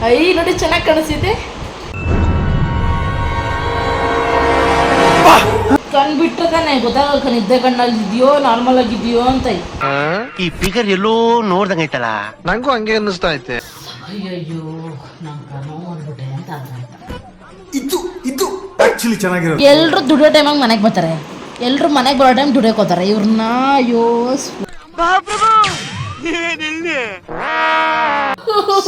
I ನೋಡಿ ಚೆನ್ನಾಗಿ ಕಾಣಿಸಿದೆ. ಕಣ್ ಬಿಟ್ರೆ ತಾನೆ ಗೊತ್ತಾಗಲ್ಲ ನಿದ್ದೆ ಕಣ್ಣಲ್ಲಿ ಇದೆಯೋ ನಾರ್ಮಲ್ ಆಗಿದೆಯೋ ಅಂತ. ಈ ಫಿಗರ್ ಎಲ್ಲೋ ನೋಡ್ದಂಗ ಐತಲ್ಲ, ನಂಗೂ ಹಂಗೆ ಅನ್ನಿಸ್ತಾ ಐತೆ. ಅಯ್ಯಯ್ಯೋ ನಮ್ ನೋವು ಅಂದ್ಬಿಟ್ಟೆ ಅಂತ ಇದು ಆಕ್ಚುಲಿ ಚೆನ್ನಾಗಿರೋದು. ಎಲ್ರು ದುಡಿಯೋ ಟೈಮಾಗ ಮನೆಗೆ ಬರ್ತಾರೆ, ಎಲ್ರು ಮನೆಗೆ ಬರೋ ಟೈಮ್ ದುಡಿಯೋಕೆ ಹೋಗ್ತಾರೆ. ಇವ್ರನ್ನ ಅಯ್ಯೋ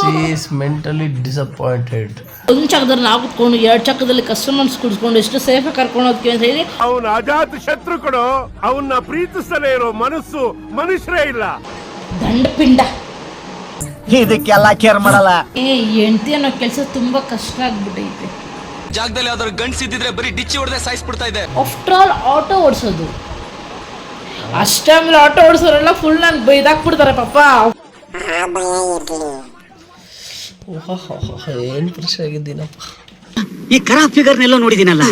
She is mentally disappointed. ಒಂದು ಚಕದಲ್ಲಿ ನಾವು ಕುತ್ಕೊಂಡು 2 ಚಕದಲ್ಲಿ ಕಸ್ಟಮರ್ಸ್ ಕುಡಿಸ್ಕೊಂಡು ಎಷ್ಟು ಸೇಫ್ ಆಗಿ ಕರ್ಕೊಂಡು ಹೋಗ್ತೀವಿ ಅಂತ ಹೇಳಿ ಅವನ ಅಜಾತ ಶತ್ರು ಕೊಡು. ಅವನ್ನ ಪ್ರೀತಿಸಲೇ ಇರೋ ಮನಸ್ಸು ಮನುಷ್ಯರೇ ಇಲ್ಲ. ದಂಡ ಪಿಂಡ ಇದಕ್ಕೆಲ್ಲ ಕೇರ್ ಮಾಡಲ್ಲ. ಹೆಂಡತಿ ಅನ್ನೋ ಕೆಲಸ ತುಂಬಾ ಕಷ್ಟ ಆಗ್ಬಿಟ್ಟೈತೆ. ಜಾಗದಲ್ಲಿ ಯಾವ್ದಾದ್ರು ಗಂಡ್ಸಿದ್ರೆ ಬರೀ ಡಿಚ್ಚಿ ಹೊಡೆದೇ ಸಾಯಿಸ್ಬಿಡ್ತಾ ಇದೆ. ಆಫ್ಟರ್ ಆಲ್ ಆಟೋ ಓಡಿಸೋದು, ಅಷ್ಟೇ ಆಟೋ ಓಡಿಸೋರೆಲ್ಲ ಫುಲ್ ನನ್ ಬೈದಾಕ್ಬಿಡ್ತಾರೆ ಪಾಪ. ಏನ್ ಖುಷಿ ಆಗಿದ್ದೀನಪ್ಪ. ಈ ಕರಾ ಫಿಗರ್ನೆಲ್ಲ ನೋಡಿದೀನಲ್ಲ.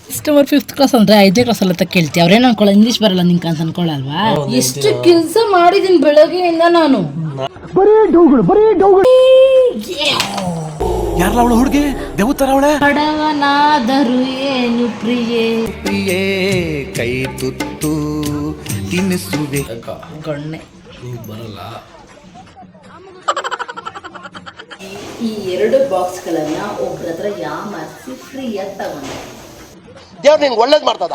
ಕಸ್ಟಮರ್ 5th ಕ್ಲಾಸ್ ಅಂದ್ರೆ 5ನೇ ಕ್ಲಾಸ್ ಅಲ್ಲ ಕೇಳ್ತೀವಿ. ಅವ್ರೇನು ಅನ್ಕೊಳ್ಳ ಇಂಗ್ಲೀಷ್ ಬರಲ್ಲ ನಿಂಕ ಅಂತ ಅನ್ಕೊಳ್ಳಲ್ವಾ? ಎಷ್ಟು ಕೆಲಸ ಮಾಡಿದೀನಿ ಬೆಳಗ್ಗೆಯಿಂದ ನಾನು. ಯಾರಲ್ಲ ಅವಳು ಹುಡುಗಿ ದೇವತರ ಅವಳೆ. ಬಡವನಾದರೂ ಏನು ಪ್ರಿಯೇ ಪ್ರಿಯೇ ಕೈ ತುತ್ತು ತಿನ್ನಿಸುವೆ. ಗಣ್ಣೆ ನೀವ್ ಬರಲ್ಲ. ಈ 2 ಬಾಕ್ಸ್ಗಳನ್ನ ಒಬ್ರ ಹತ್ರ ಯಾಮಾರಿಸಿ ಫ್ರೀಯಾಗಿ ತಗೊಂಡೆ. ದೇವ್ರು ನಿಂಗೆ ಒಳ್ಳೇದ್ ಮಾಡ್ತದ.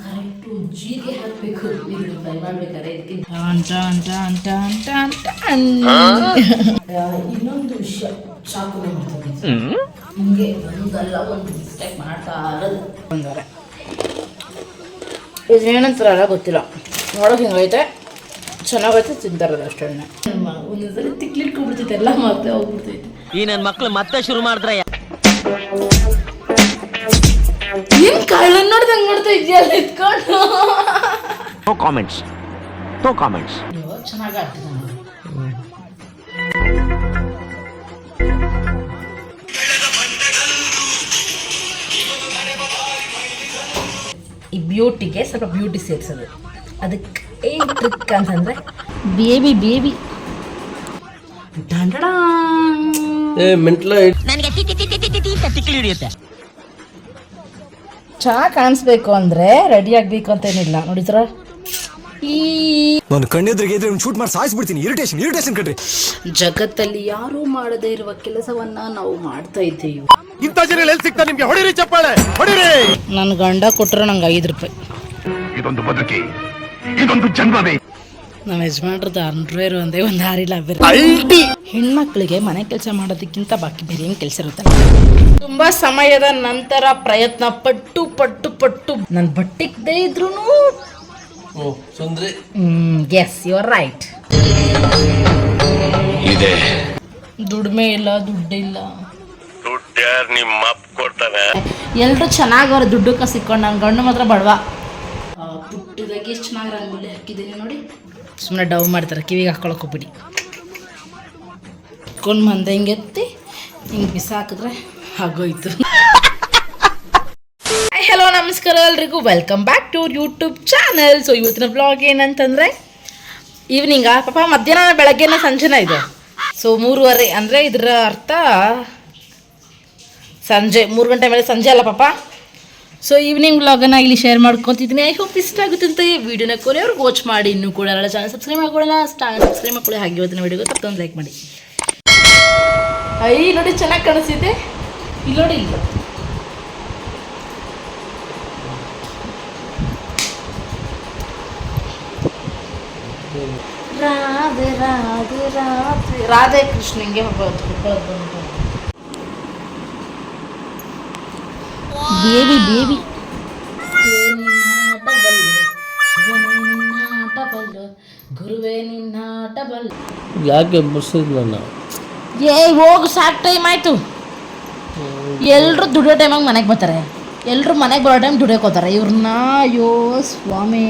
ಕರೆಕ್ಟು ಜೀರಿಗೆ ಹಾಕಬೇಕು. ಫ್ರೈ ಮಾಡ್ಬೇಕಾದ್ರೆ ಇನ್ನೊಂದು ವಿಷಯ, ಚಾಕು ಹಿಂಗೆ ಒಂದಲ್ಲ ಒಂದು ಮಿಸ್ಟೇಕ್ ಮಾಡ್ತಾ ಇರೋದು. ಇದೇನಂತಾರಲ್ಲ ಗೊತ್ತಿಲ್ಲ, ನೋಡೋಕೆ ಹಿಂಗೈತೆ ಚೆನ್ನಾಗೈತೆ, ತಿಂತಾರದು ಅಷ್ಟೇ. ಒಂದೊಂದ್ಸರಿ ತಿಕ್ಲಿಟ್ಕೊಬಿಡ್ತೈತೆ, ಎಲ್ಲ ಮತ್ತೆ ಹೋಗ್ಬಿಡ್ತೈತೆ. ಈ ನನ್ನ ಮಕ್ಳು ಮತ್ತೆ ಶುರು ಮಾಡಿದ್ರೆ ಏನ್ ಕಳ್ಳನ್ ನೋಡ್ದಂಗ್ ನೋಡ್ತಾ ಇದೆಯಲ್ಲ ಇತ್ಕೊಂಡು. No comments. ಚೆನ್ನಾಗಿ ಆಡ್ತಿದ್ದ. ಈ ಬ್ಯೂಟಿಗೆ ಸ್ವಲ್ಪ ಬ್ಯೂಟಿ ಸೇರಿಸೋದು. ಅದಕ್ಕೆ ಏನು ಟ್ರಿಕ್ ಅಂತಂದ್ರೆ ಬೇಬಿ ಚೆನ್ನಾಗಿ ಕಾಣಿಸ್ಬೇಕು ಅಂದ್ರೆ ರೆಡಿ ಆಗ್ಬೇಕು ಅಂತ ಏನಿಲ್ಲ. ನೋಡಿದ್ರ ಈ ನಾನು ಕಣ್ಣೆದ್ರಿಗೆ ಇದ್ರೆ ಶೂಟ್ ಮಾಡಿ ಸಾಯಿಸ್ಬಿಡ್ತೀನಿ. ಇರಿಟೇಷನ್ ಕಣ್ರಿ. ಜಗತ್ತಲ್ಲಿ ಯಾರೂ ಮಾಡದೇ ಇರುವ ಕೆಲಸವನ್ನ ನಾವು ಮಾಡ್ತಾ ಇದ್ದೀವಿ. ಇಂಥ ಜನ ಎಲ್ಲಿ ಸಿಗ್ತಾ ನಿಮ್ಗೆ? ಹೊಡಿರಿ ಚಪ್ಪಾಳೆ, ಹೊಡಿರಿ. ನನ್ನ ಗಂಡ ಕೊಟ್ಟರೆ ನಂಗೆ 5 ರೂಪಾಯಿ. ಇದೊಂದು ಬದುಕಿ, ಇದೊಂದು ಜನ್ಮವೇ. ನಮ್ಮ ಯಜಮಾನ್ರದ್ದು ಅಂಡ್ವೇರ್ ಒಂದೇ ಒಂದು ಹಾರಿಲ್ಲ ಬೇರೆ. ಹೆಣ್ಮಕ್ಳಿಗೆ ಮನೆ ಕೆಲಸ ಮಾಡೋದಕ್ಕಿಂತ ಬಾಕಿ ಬೇರೆ ಏನು ಕೆಲಸ ಇರುತ್ತೆ. ತುಂಬಾ ಸಮಯದ ನಂತರ ಪ್ರಯತ್ನ ಪಟ್ಟು ನನ್ನ ಬಟ್ಟಿಗದೇ ಇದ್ರು ಸುಂದ್ರಿ. Yes you are right. ಇದೆ ದುಡಿಮೆ ಇಲ್ಲ, ದುಡ್ಡಿಲ್ಲ. ದುಡ್ಡು ಯಾರು ನಿಮ್ಮ ಅಪ್ಪ ಕೊಡ್ತಾನೆ? ಎಲ್ರು ಚೆನ್ನಾಗವ್ರೆ ದುಡ್ಡು ಸಿಕ್ಕೊಂಡು. ನನ್ನ ಗಂಡು ಮಾತ್ರ ಬಡವ. ಪುಟ್ಟದಾಗಿ ಎಷ್ಟು ಚೆನ್ನಾಗಿ ರಂಗೋಲಿ ಹಾಕಿದ್ದೀನಿ ನೋಡಿ. ಸುಮ್ಮನೆ ಡವ್ ಮಾಡ್ತಾರೆ, ಕಿವಿಗೆ ಹಾಕೊಳಕ್ ಹೋಗ್ಬಿಡಿ. ಕೊಂಡು ಮಂದೆ ಹಿಂಗೆ ಎತ್ತಿ ಹಿಂಗೆ ಬಿಸಾಕಿದ್ರೆ ಆಗೋಯ್ತು. ಹಲೋ ನಮಸ್ಕಾರ ಎಲ್ರಿಗೂ, welcome back to YouTube channel. So ಇವತ್ತಿನ ಬ್ಲಾಗ್ ಏನಂತಂದರೆ ಈವ್ನಿಂಗಾ ಪಾಪ ಮಧ್ಯಾಹ್ನ ಬೆಳಗ್ಗೆನ ಸಂಜೆನ ಇದು. ಸೊ 3:30 ಅಂದರೆ ಇದರ ಅರ್ಥ ಸಂಜೆ 3 ಗಂಟೆ ಮೇಲೆ ಸಂಜೆ ಅಲ್ಲ ಪಾಪ. ಸೊ ಈವ್ನಿಂಗ್ ವ್ಲಾಗನ್ನು ಇಲ್ಲಿ ಶೇರ್ ಮಾಡ್ಕೊತಿದ್ದೀನಿ. ಐ ಹೋಪ್ ಇಷ್ಟ ಆಗುತ್ತೆ ಅಂತ ಈ ವಿಡಿಯೋನ ಕೊನೆಯವ್ರಿಗೆ ವಾಚ್ ಮಾಡಿ. ಇನ್ನೂ ಕೂಡ ಎಲ್ಲ ಚಾನಲ್ ಸಬ್ಸ್ಕ್ರೈಬ್ ಮಾಡ್ಕೊಳ್ಳೋಣ, ಸಬ್ಸ್ಕ್ರೈಬ್ ಮಾಡ್ಕೊಳ್ಳಿ. ಹಾಗೆ ಇವತ್ತಿನ ವಿಡಿಯೋಗೆ ತಪ್ಪೊಂದು ಲೈಕ್ ಮಾಡಿ. ಐ ನೋಡಿ ಚೆನ್ನಾಗಿ ಕಾಣಿಸಿದೆ. ಇಲ್ಲಿ ನೋಡಿ, ಇಲ್ಲ ರಾಧೆ ರಾಧೆ ರಾಧೆ ರಾಧೆ ಕೃಷ್ಣಂಗೆ ಬೇಬಿ ಗುರುವೇ ನಿನ್ನಾಟ ಬಲ್ಲ. ಯಾಕೆ ಬರ್ಸಿದ್ಲಣ್ಣ? ಹೋಗು, ಸಾಕು, ಟೈಮ್ ಆಯ್ತು. ಎಲ್ರು ದುಡಿಯೋ ಟೈಮಾಗ ಮನೆಗೆ ಬರ್ತಾರೆ, ಎಲ್ರು ಮನೆಗೆ ಬರೋ ಟೈಮ್ ದುಡಿಯೋಕೆ ಹೋಗ್ತಾರೆ. ಇವ್ರನ್ನ ಅಯ್ಯೋ ಸ್ವಾಮಿ,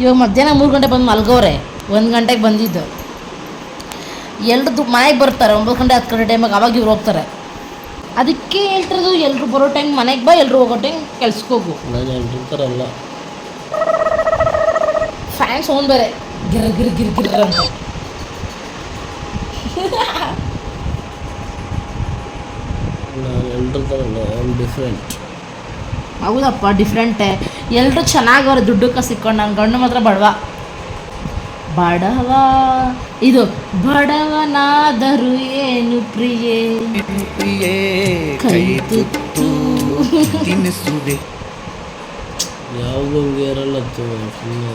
ಇವಾಗ ಮಧ್ಯಾಹ್ನ 3 ಗಂಟೆ ಬಂದು ಮಲ್ಗೋರೆ, 1 ಗಂಟೆಗೆ ಬಂದಿದ್ದು. ಎಲ್ರು ಮನೆಗೆ ಬರ್ತಾರೆ 9 ಗಂಟೆ 10 ಗಂಟೆ ಟೈಮಾಗ, ಅವಾಗ ಇವ್ರು ಹೋಗ್ತಾರೆ. ಅದಕ್ಕೆ ಹೇಳ್ತಿರೋದು, ಎಲ್ರು ಬರೋ ಟೈಮ್ ಮನೆಗೆ ಬಾ, ಎಲ್ರು ಹೋಗೋ ಟೈಮ್ ಕೆಲ್ಸಕ್ಕೆ ಹೋಗು. ನಾನು ಫ್ಯಾನ್ ಸೌಂಡ್ ಬೇರೆ ಗಿರ್ ಗಿರ್ ಗಿರ್ ಗಿರ್ ಅಂತ. ನಾನು ಎಲ್ಲರ ಥರ ಡಿಫ್ರೆಂಟ್. ಹೌದಪ್ಪ ಡಿಫ್ರೆಂಟೇ. ಎಲ್ಲರೂ ಚೆನ್ನಾಗವ್ರೆ ದುಡ್ಡಕ್ಕೆ ಸಿಕ್ಕೊಂಡು, ನನ್ನ ಗಂಡು ಮಾತ್ರ ಬಡವ. ಇದು ಬಡವನಾದರೂ ಏನು ಪ್ರಿಯೇ ಪ್ರಿಯೇ ಕೈ ತುತ್ತು ತಿನ್ನಿಸುವೆ. ಯಾವಾಗೂ ಹಂಗೆ ಇರಲ್ಲ ಸುಮ್ಮನೆ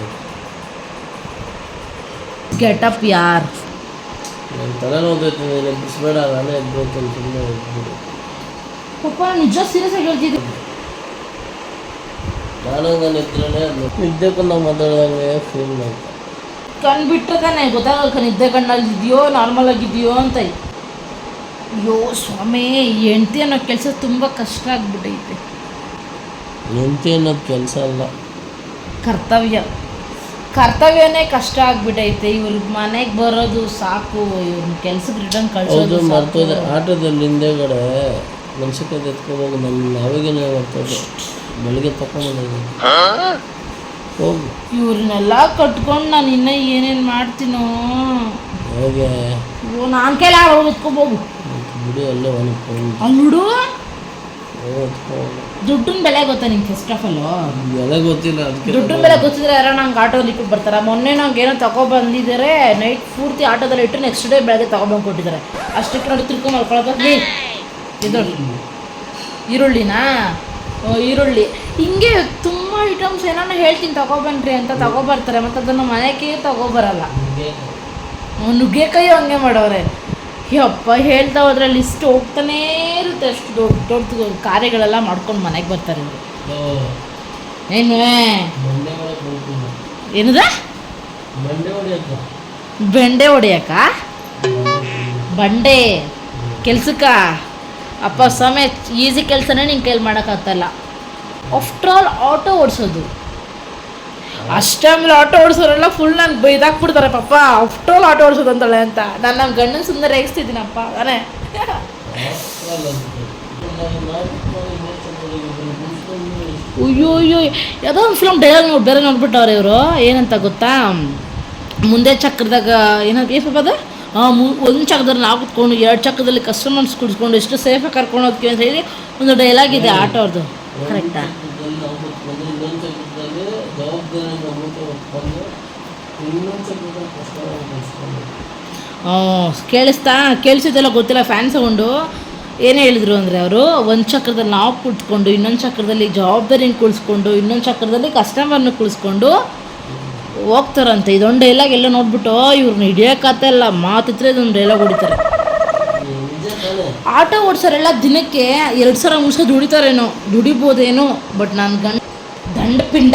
ಗೆಟಪ್ ಯಾರ್. ನನ್ನ ತಲೆ ನೋಡ್ತೈತೆ, ನೀನು ಬಿಡಿಸ್ಬೇಡ, ನಾನೇ ಎದ್ಬೇಕು ಸುಮ್ಮನೆ ಹೋಗ್ಬಿಡು. ಪಾಪ ನಿಜ ಸೀರಿಯಸ್ ಆಗಿ ಹೇಳ್ತಿದ್ದೆ. ನಾನು ಇದ್ರೇ ನಿದ್ದೆ ನಾವು ಮಾತಾಡ್ದಂಗೆ ಫೀಲ್ ಮಾಡ್ತಾ ಕಣ್ಣು ಬಿಟ್ಟರೆ ತಾನೆ ಗೊತ್ತಾಗಲ್ಲ ನಿದ್ದೆ ಕಣ್ಣಲ್ಲಿ ಇದೆಯೋ ನಾರ್ಮಲ್ ಆಗಿದೆಯೋ ಅಂತ. ಅಯ್ಯೋ ಸ್ವಾಮಿ, ಹೆಂಡ್ತಿ ಅನ್ನೋ ಕೆಲಸ ತುಂಬ ಕಷ್ಟ ಆಗ್ಬಿಟ್ಟೈತೆ. ಹೆಂಡತಿ ಅನ್ನೋದು ಕೆಲಸ ಅಲ್ಲ, ಕರ್ತವ್ಯನೇ ಕಷ್ಟ ಆಗ್ಬಿಟ್ಟೈತೆ. ಇವ್ರಿಗೆ ಮನೆಗೆ ಬರೋದು ಸಾಕು, ಇವ್ರನ್ನ ಕೆಲ್ಸಕ್ಕೆ ರಿಟರ್ನ್ ಕಳ್ಸೋದು ಮರ್ತೋದೆ. ಆಟೋದಲ್ಲಿ ಹಿಂದೆಗಡೆ ಮೆಣಸಿನ್ಕಾಯಿ ಎತ್ಕೊಬೋದು, ನಮ್ಮ ನಾವಿಗೇನೆ ಮರ್ತೋದೆ. ಬೆಳಿಗ್ಗೆ ತಗೊಂಡಿದ್ದೀನಿ. ಹೋಗು. ಇವ್ರನ್ನೆಲ್ಲ ಕಟ್ಕೊಂಡು ನಾನು ಇನ್ನೂ ಏನೇನು ಮಾಡ್ತೀನೋ. ಹೇಗೆ ನಾನು ಕೈಲಿ ಹೋಗಿ ಎತ್ಕೊಬೋದು. ಬಿಡಿ ಅಲ್ಲೇ ಒನ್ಕೊಂಡು ಅಲ್ಲು ದುಡ್ಡಿನ ಬೆಲೆ ಗೊತ್ತಾ ನಿಂಗೆ? ಫಸ್ಟ್ ಆಫ್ ಆಲು ಬೆಲೆ ಗೊತ್ತಿಲ್ಲ, ಅದಕ್ಕೆ ದುಡ್ಡಿನ ಬೆಲೆ ಗೊತ್ತಿದ್ರೆ ಯಾರೋ ನಂಗೆ ಆಟೋದಲ್ಲಿ ಇಟ್ಬಿಟ್ಟು ಬರ್ತಾರೆ. ಮೊನ್ನೆ ನಂಗೆ ಏನೋ ತಗೊಬಂದಿದ್ದಾರೆ, ನೈಟ್ ಪೂರ್ತಿ ಆಟೋದಲ್ಲಿ ಇಟ್ಟು ನೆಕ್ಸ್ಟ್ ಡೇ ಬೆಳಗ್ಗೆ ತಗೊಬಂದು ಕೊಟ್ಟಿದ್ದಾರೆ. ಅಷ್ಟಕ್ಕೆ ನೋಡಿ ತಿರ್ಕೊಂಡು ಮಲ್ಕೊಳಕ್ಕೆ ಇದು ಈರುಳ್ಳಿನಾ, ಈರುಳ್ಳಿ ಹಿಂಗೆ ತುಂಬ ಐಟಮ್ಸ್ ಏನಾನು ಹೇಳ್ತೀನಿ ತಗೊಬನ್ರಿ ಅಂತ ತಗೊಬರ್ತಾರೆ. ಮತ್ತು ಅದನ್ನು ಮನೆಗೆ ತಗೊಬರಲ್ಲ. ನುಗ್ಗೆಕಾಯಿ ಹಂಗೆ ಮಾಡೋರೆ. ಯಪ್ಪ, ಹೇಳ್ತಾ ಹೋದ್ರೆ ಲಿಸ್ಟ್ ಹೋಗ್ತಾನೇ ಇರುತ್ತೆ. ಅಷ್ಟು ದೊಡ್ಡ ದೊಡ್ಡ ಕಾರ್ಯಗಳೆಲ್ಲ ಮಾಡ್ಕೊಂಡು ಮನೆಗೆ ಬರ್ತಾರೆ ಇವರು. ಏನು ಏನದ ಬೆಂಡೆ ಹೊಡಿಯಕ್ಕ ಬಂಡೆ ಕೆಲ್ಸಕ್ಕ? ಅಪ್ಪ ಸಮಯ ಈಸಿ ಕೆಲಸನೇ ನಿನ್ನ ಕೈಲಿ ಮಾಡೋಕ್ಕಾಗ್ತಾಯಿಲ್ಲ. ಆಫ್ಟರ್ ಆಲ್ ಆಟೋ ಓಡಿಸೋದು ಅಷ್ಟೇ. ಆಟೋ ಓಡಿಸೋರೆಲ್ಲ ಫುಲ್ ನಂಗೆ ಬೈದಾಕ್ಬಿಡ್ತಾರೆ ಪಾಪ. ಆಫ್ಟರ್ ಆಲ್ ಆಟೋ ಓಡಿಸೋದು ಅಂತಾಳೆ ಅಂತ. ನಾನು ನಮ್ಮ ಗಂಡನ ಸುಮ್ಮನೆ ರೇಗಿಸ್ತಿದ್ದೀನಪ್ಪ ಅದೇ. ಅಯ್ಯೋ ಯಾವುದೋ ಒಂದು ಫಿಲ್ಮ್ ಡೈಲಾಗ್ ಬೇರೆ ನೋಡ್ಬಿಟ್ಟವ್ರೆ ಇವರು. ಏನಂತ ಗೊತ್ತಾ, ಮುಂದೆ ಚಕ್ರದಾಗ ಏನಂತ ಏ ಪಾಪ ಅದು, ಒಂದು ಚಕ್ರದಲ್ಲಿ ನಾವು ಕುತ್ಕೊಂಡು 2 ಚಕ್ರದಲ್ಲಿ ಕಸ್ಟಮರ್ಸ್ ಕುಡಿಸ್ಕೊಂಡು ಎಷ್ಟು ಸೇಫಾಗಿ ಕರ್ಕೊಂಡು ಹೋಗ್ತೀವಿ ಅಂತ ಹೇಳಿ ಒಂದು ಡೈಲಾಗ್ ಇದೆ ಆಟೋ ಅವ್ರದ್ದು. ಕರೆಕ್ಟಾ? ಕೇಳಿಸಿದ್ದೆಲ್ಲ ಗೊತ್ತಿಲ್ಲ. ಫ್ಯಾನ್ ಸೌಂಡು ಏನು ಹೇಳಿದ್ರು ಅಂದರೆ, ಅವರು ಒಂದು ಚಕ್ರದಲ್ಲಿ ನಾವು ಕುತ್ಕೊಂಡು, ಇನ್ನೊಂದು ಚಕ್ರದಲ್ಲಿ ಜವಾಬ್ದಾರಿನ ಕುಳಿಸ್ಕೊಂಡು, ಇನ್ನೊಂದು ಚಕ್ರದಲ್ಲಿ ಕಸ್ಟಮರ್ನ ಕುಳಿಸ್ಕೊಂಡು ಹೋಗ್ತಾರಂತೆ. ಇದೊಂದು ಡೈಲಾಗ್ ಎಲ್ಲ ನೋಡ್ಬಿಟ್ಟು ಇವ್ರನ್ನ ಹಿಡಿಯೋಕ್ಕಾಗ್ತಾಯಿಲ್ಲ, ಮಾತಿದ್ರೆ ಇದೊಂದು ಡೈಲಾಗ್ ಹೊಡಿತಾರೆ. ಆಟೋ ಓಡಿಸೋರೆಲ್ಲ ದಿನಕ್ಕೆ 2,000 3,000 ದುಡಿತಾರೇನೋ, ದುಡಿಬೋದೇನೋ. ಬಟ್ ನಾನು ದಂಡ ಪಿಂಡ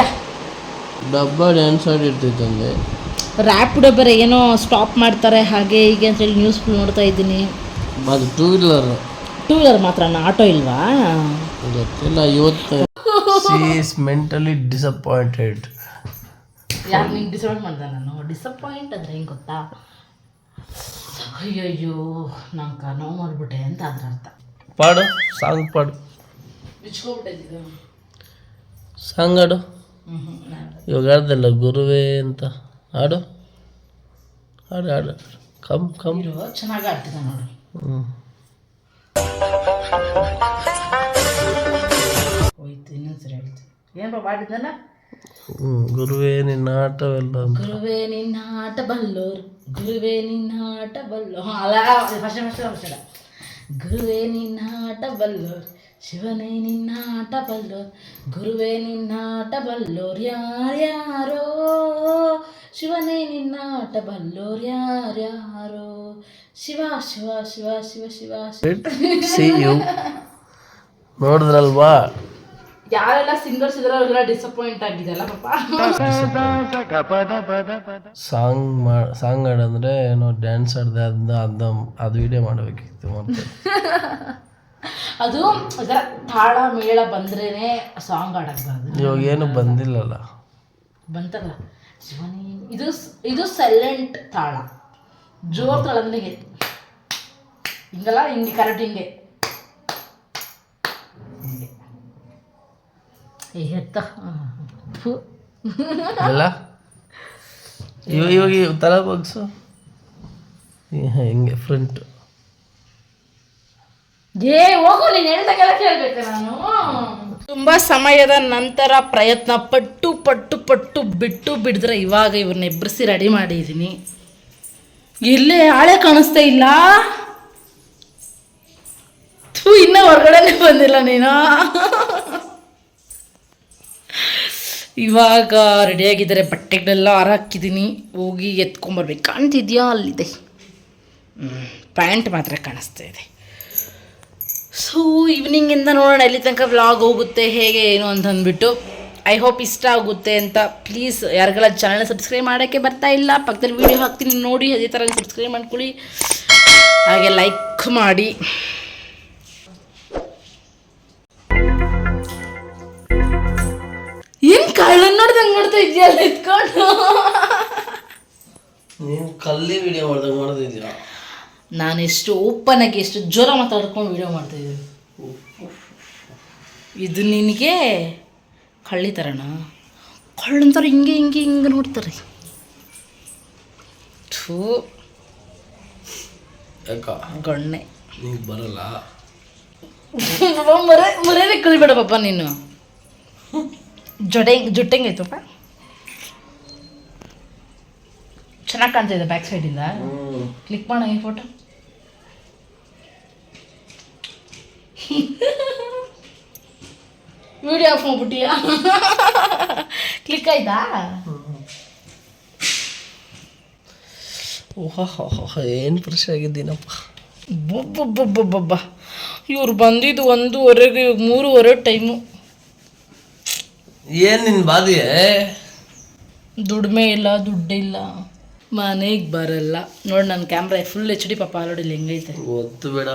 ಡಬ್ಬ ಡ್ಯಾನ್ಸ್ ಆಡಿರ್ತೈತಂದೆ. ರ್ಯಾಪಿಡೋ ಬೇರೆ ಏನೋ ಸ್ಟಾಪ್ ಮಾಡ್ತಾರೆ ಹಾಗೆ ಹೀಗೆ ಅಂತೇಳಿ ನ್ಯೂಸ್ ನೋಡ್ತಾ ಇದ್ದೀನಿ. ಅದು ಟೂ ವೀಲರ್ ಮಾತ್ರ, ಆಟೋ ಇಲ್ವಾ ಗೊತ್ತಿಲ್ಲ. ಇವತ್ತು ಶಿ ಈಸ್ ಮೆಂಟಲಿ ಡಿಸಪಾಯಿಂಟೆಡ್. ಯಾರು ನಿಂಗೆ ಡಿಸಪಾಯಿಂಟ್ ಮಾಡ್ದೆ? ನಾನು ಡಿಸಪಾಯಿಂಟ್ ಅಂದರೆ ಹೆಂಗೆ ಗೊತ್ತಾ, ಅಯ್ಯಯ್ಯೋ ನಂಗೆ ನೋವು ಮಾಡಿಬಿಟ್ಟೆ ಅಂತ ಅದ್ರ ಅರ್ಥ. ಪಾಡು ಸಾಂಗ್, ಪಾಡು ಬಿಚ್ಕೊಬಿಟ್ಟಿದ್ದು ಸಾಂಗ್ ಹಾಡು. ಇವಾಗ ಹೇಳ್ದಲ್ಲ ಗುರುವೇ ಅಂತ, ಹಾಡು ಹಾಡು ಹಾಡು. ಕಮ್ ಚೆನ್ನಾಗಿ ಆಡ್ತಿದ್ದ ನೋಡು. ಹೋಯ್ತು, ಇನ್ನೊಂದ್ಸರಿ ಹೇಳ್ತೀನಿ. ಏನಪ್ಪ ಮಾಡಿದ್ದಾನ? ಗುರುವೇ ನಿನ್ನ ಆಟವೆಲ್ಲ, ಗುರುವೇ ನಿನ್ನ ಆಟ ಬಲ್ಲೋರು, ಗುರುವೇ ನಿನ್ನ ಆಟ ಬಲ್ಲೋರು. ಅಲ್ಲ ಫಸ್ಟ್ ಗುರುವೇ ನಿನ್ನ ಆಟ ಬಲ್ಲೋರು, ಶಿವನೇ ನಿನ್ನ ಆಟ ಬಲ್ಲೋರು, ಗುರುವೇ ನಿನ್ನ ಆಟ ಬಲ್ಲೋರು ಯಾರ್ಯಾರೋ, ಶಿವನೇ ನಿನ್ನ ಆಟ ಬಲ್ಲೋರು ಯಾರ್ಯಾರೋ, ಶಿವ ಶಿವ ಶಿವ ಶಿವ ಶಿವ ಶಿವ. ನೋಡಿದ್ರಲ್ವಾ ಯಾರೆಲ್ಲ ಸಿಂಗರ್ಸ್ ಇದ್ರೆ ಅವ್ರಿಗೆಲ್ಲ ಡಿಸಪಾಯಿಂಟ್ ಆಗಿದೆಯಲ್ಲ ಪಾಪ. ಸಾಂಗ್ ಹಾಡಂದ್ರೆ ಏನೋ ಡ್ಯಾನ್ಸ್ ಆಡಿದೆ, ಅದು ವಿಡಿಯೋ ಮಾಡಬೇಕಿತ್ತು. ಮತ್ತೆ ಅದು ಅದರ ತಾಳ ಮೇಳ ಬಂದ್ರೇನೆ ಸಾಂಗ್ ಆಡಕ್ಬಾರ್ದು. ಇವಾಗ ಏನು ಬಂದಿಲ್ಲಲ್ಲ, ಬಂತಲ್ಲ ಶಿವನೇ. ಇದು ಸೈಲೆಂಟ್ ತಾಳ. ಜೋರ್ ತಾಳ ಅಂದ್ರೆ ಹಿಂಗಲ್ಲ, ಹಿಂಗೆ ಕರೆಕ್ಟ್ ಹಿಂಗೆ ಎತ್ತ ಅಲ್ಲ. ಇವಾಗ ತಲೆ ಬಗ್ಸು. ಹಿಂಗೆ ಫ್ರಂಟ್. ಹೋಗು, ನೀನು ಹೇಳ್ದಾಗೆಲ್ಲ ಕೇಳ್ಬೇಕು ನಾನು. ತುಂಬ ಸಮಯದ ನಂತರ ಪ್ರಯತ್ನ ಪಟ್ಟು ಪಟ್ಟು ಪಟ್ಟು ಬಿಟ್ಟು ಬಿಡಿದ್ರೆ ಇವಾಗ ಇವ್ರನ್ನ ಎಬ್ಬರಿಸಿ ರೆಡಿ ಮಾಡಿದ್ದೀನಿ. ಇಲ್ಲೇ ಹಾಳೆ ಕಾಣಿಸ್ತಾ ಇಲ್ಲ. ಇನ್ನೂ ಹೊರಗಡೆನೆ ಬಂದಿಲ್ಲ ನೀನು. ಇವಾಗ ರೆಡಿಯಾಗಿದ್ದಾರೆ, ಬಟ್ಟೆಗಳೆಲ್ಲ ಹಾಕಿದ್ದೀನಿ, ಹೋಗಿ ಎತ್ಕೊಂಬರ್ಬೇಕು. ಕಾಣ್ತಿದ್ಯಾ? ಅಲ್ಲಿದೆ. ಪ್ಯಾಂಟ್ ಮಾತ್ರ ಕಾಣಿಸ್ತಾ ಇದೆ. ಸೊ ಈವ್ನಿಂಗಿಂದ ನೋಡೋಣ ಎಲ್ಲಿ ತನಕ ವ್ಲಾಗ್ ಹೋಗುತ್ತೆ, ಹೇಗೆ ಏನು ಅಂತ ಅಂದ್ಬಿಟ್ಟು. ಐ ಹೋಪ್ ಇಷ್ಟ ಆಗುತ್ತೆ ಅಂತ. ಪ್ಲೀಸ್ ಯಾರಿಗೆಲ್ಲ ಚಾನಲ್ ಸಬ್ಸ್ಕ್ರೈಬ್ ಮಾಡೋಕ್ಕೆ ಬರ್ತಾ ಇಲ್ಲ, ಪಕ್ಕದಲ್ಲಿ ವೀಡಿಯೋ ಹಾಕ್ತೀನಿ ನೋಡಿ, ಅದೇ ಥರ ಸಬ್ಸ್ಕ್ರೈಬ್ ಮಾಡ್ಕೊಳ್ಳಿ, ಹಾಗೆ ಲೈಕ್ ಮಾಡಿ. ಏನು ಕಳ್ಳನ್ ನೋಡ್ದಂಗೆ ನೋಡ್ತಾ ಇದೆಯಲ್ಲ ಇತ್ಕೊಂಡು. ನೀನು ಕಲ್ಲಿ ವಿಡಿಯೋ ಮಾಡ್ದಂಗೆ ಮಾಡ್ತಿದ್ಯಾ? ನಾನು ಎಷ್ಟು ಓಪನ್ ಆಗಿ ಎಷ್ಟು ಜೋರ ಮಾತಾಡ್ಕೊಂಡು ವಿಡಿಯೋ ಮಾಡ್ತಾಯಿದ್ದೀನಿ. ಇದು ನಿನಗೆ ಕಳ್ಳಿ ಥರನ? ಕಳ್ಳಂತಾರೆ ಹಿಂಗೆ ಹಿಂಗೆ ಹಿಂಗೆ ನೋಡ್ತಾರೆ. ಥೂ ಯಾಕ ಗಣ್ಣೆ ನಿಂಗೆ ಬರಲ್ಲ? ಮರ್ಯಾದೆ ಕಳಿಬೇಡ ಪಾಪ ನೀನು. ಜುಟ್ಟಂಗೈತಪ್ಪ, ಚೆನ್ನಾಗಿ ಕಾಣ್ತಾ ಇದೆ ಬ್ಯಾಕ್ ಸೈಡಿಂದ. ಕ್ಲಿಕ್ ಮಾಡ ಈ ಫೋಟೋ. ವಿಡಿಯೋ ಆಫ್ ಮಾಡ್ಬಿಟ್ಟಿಯಾ? ಕ್ಲಿಕ್ ಆಯ್ತಾ? ಏನು ಫ್ರೆಶ್ ಆಗಿದ್ದೀನಪ್ಪ. ಬೊಬ್ಬೊಬ್ಬೊಬ್ಬೊಬ್ಬ, ಇವ್ರು ಬಂದಿದ್ದು 1:15, 3:15 ಟೈಮು. ಏನು ನಿನ್ನ ಬಾದಿಯೇ? ದುಡಿಮೆ ಇಲ್ಲ, ದುಡ್ಡಿಲ್ಲ, ಮನೆಗೆ ಬರಲ್ಲ. ನೋಡಿ ನನ್ನ ಕ್ಯಾಮ್ರಾ ಫುಲ್ HD ಪಾಪ ಆಲ್ರೆಡಿ ಹೆಂಗೈತೆ. ಒತ್ತು ಬೇಡ,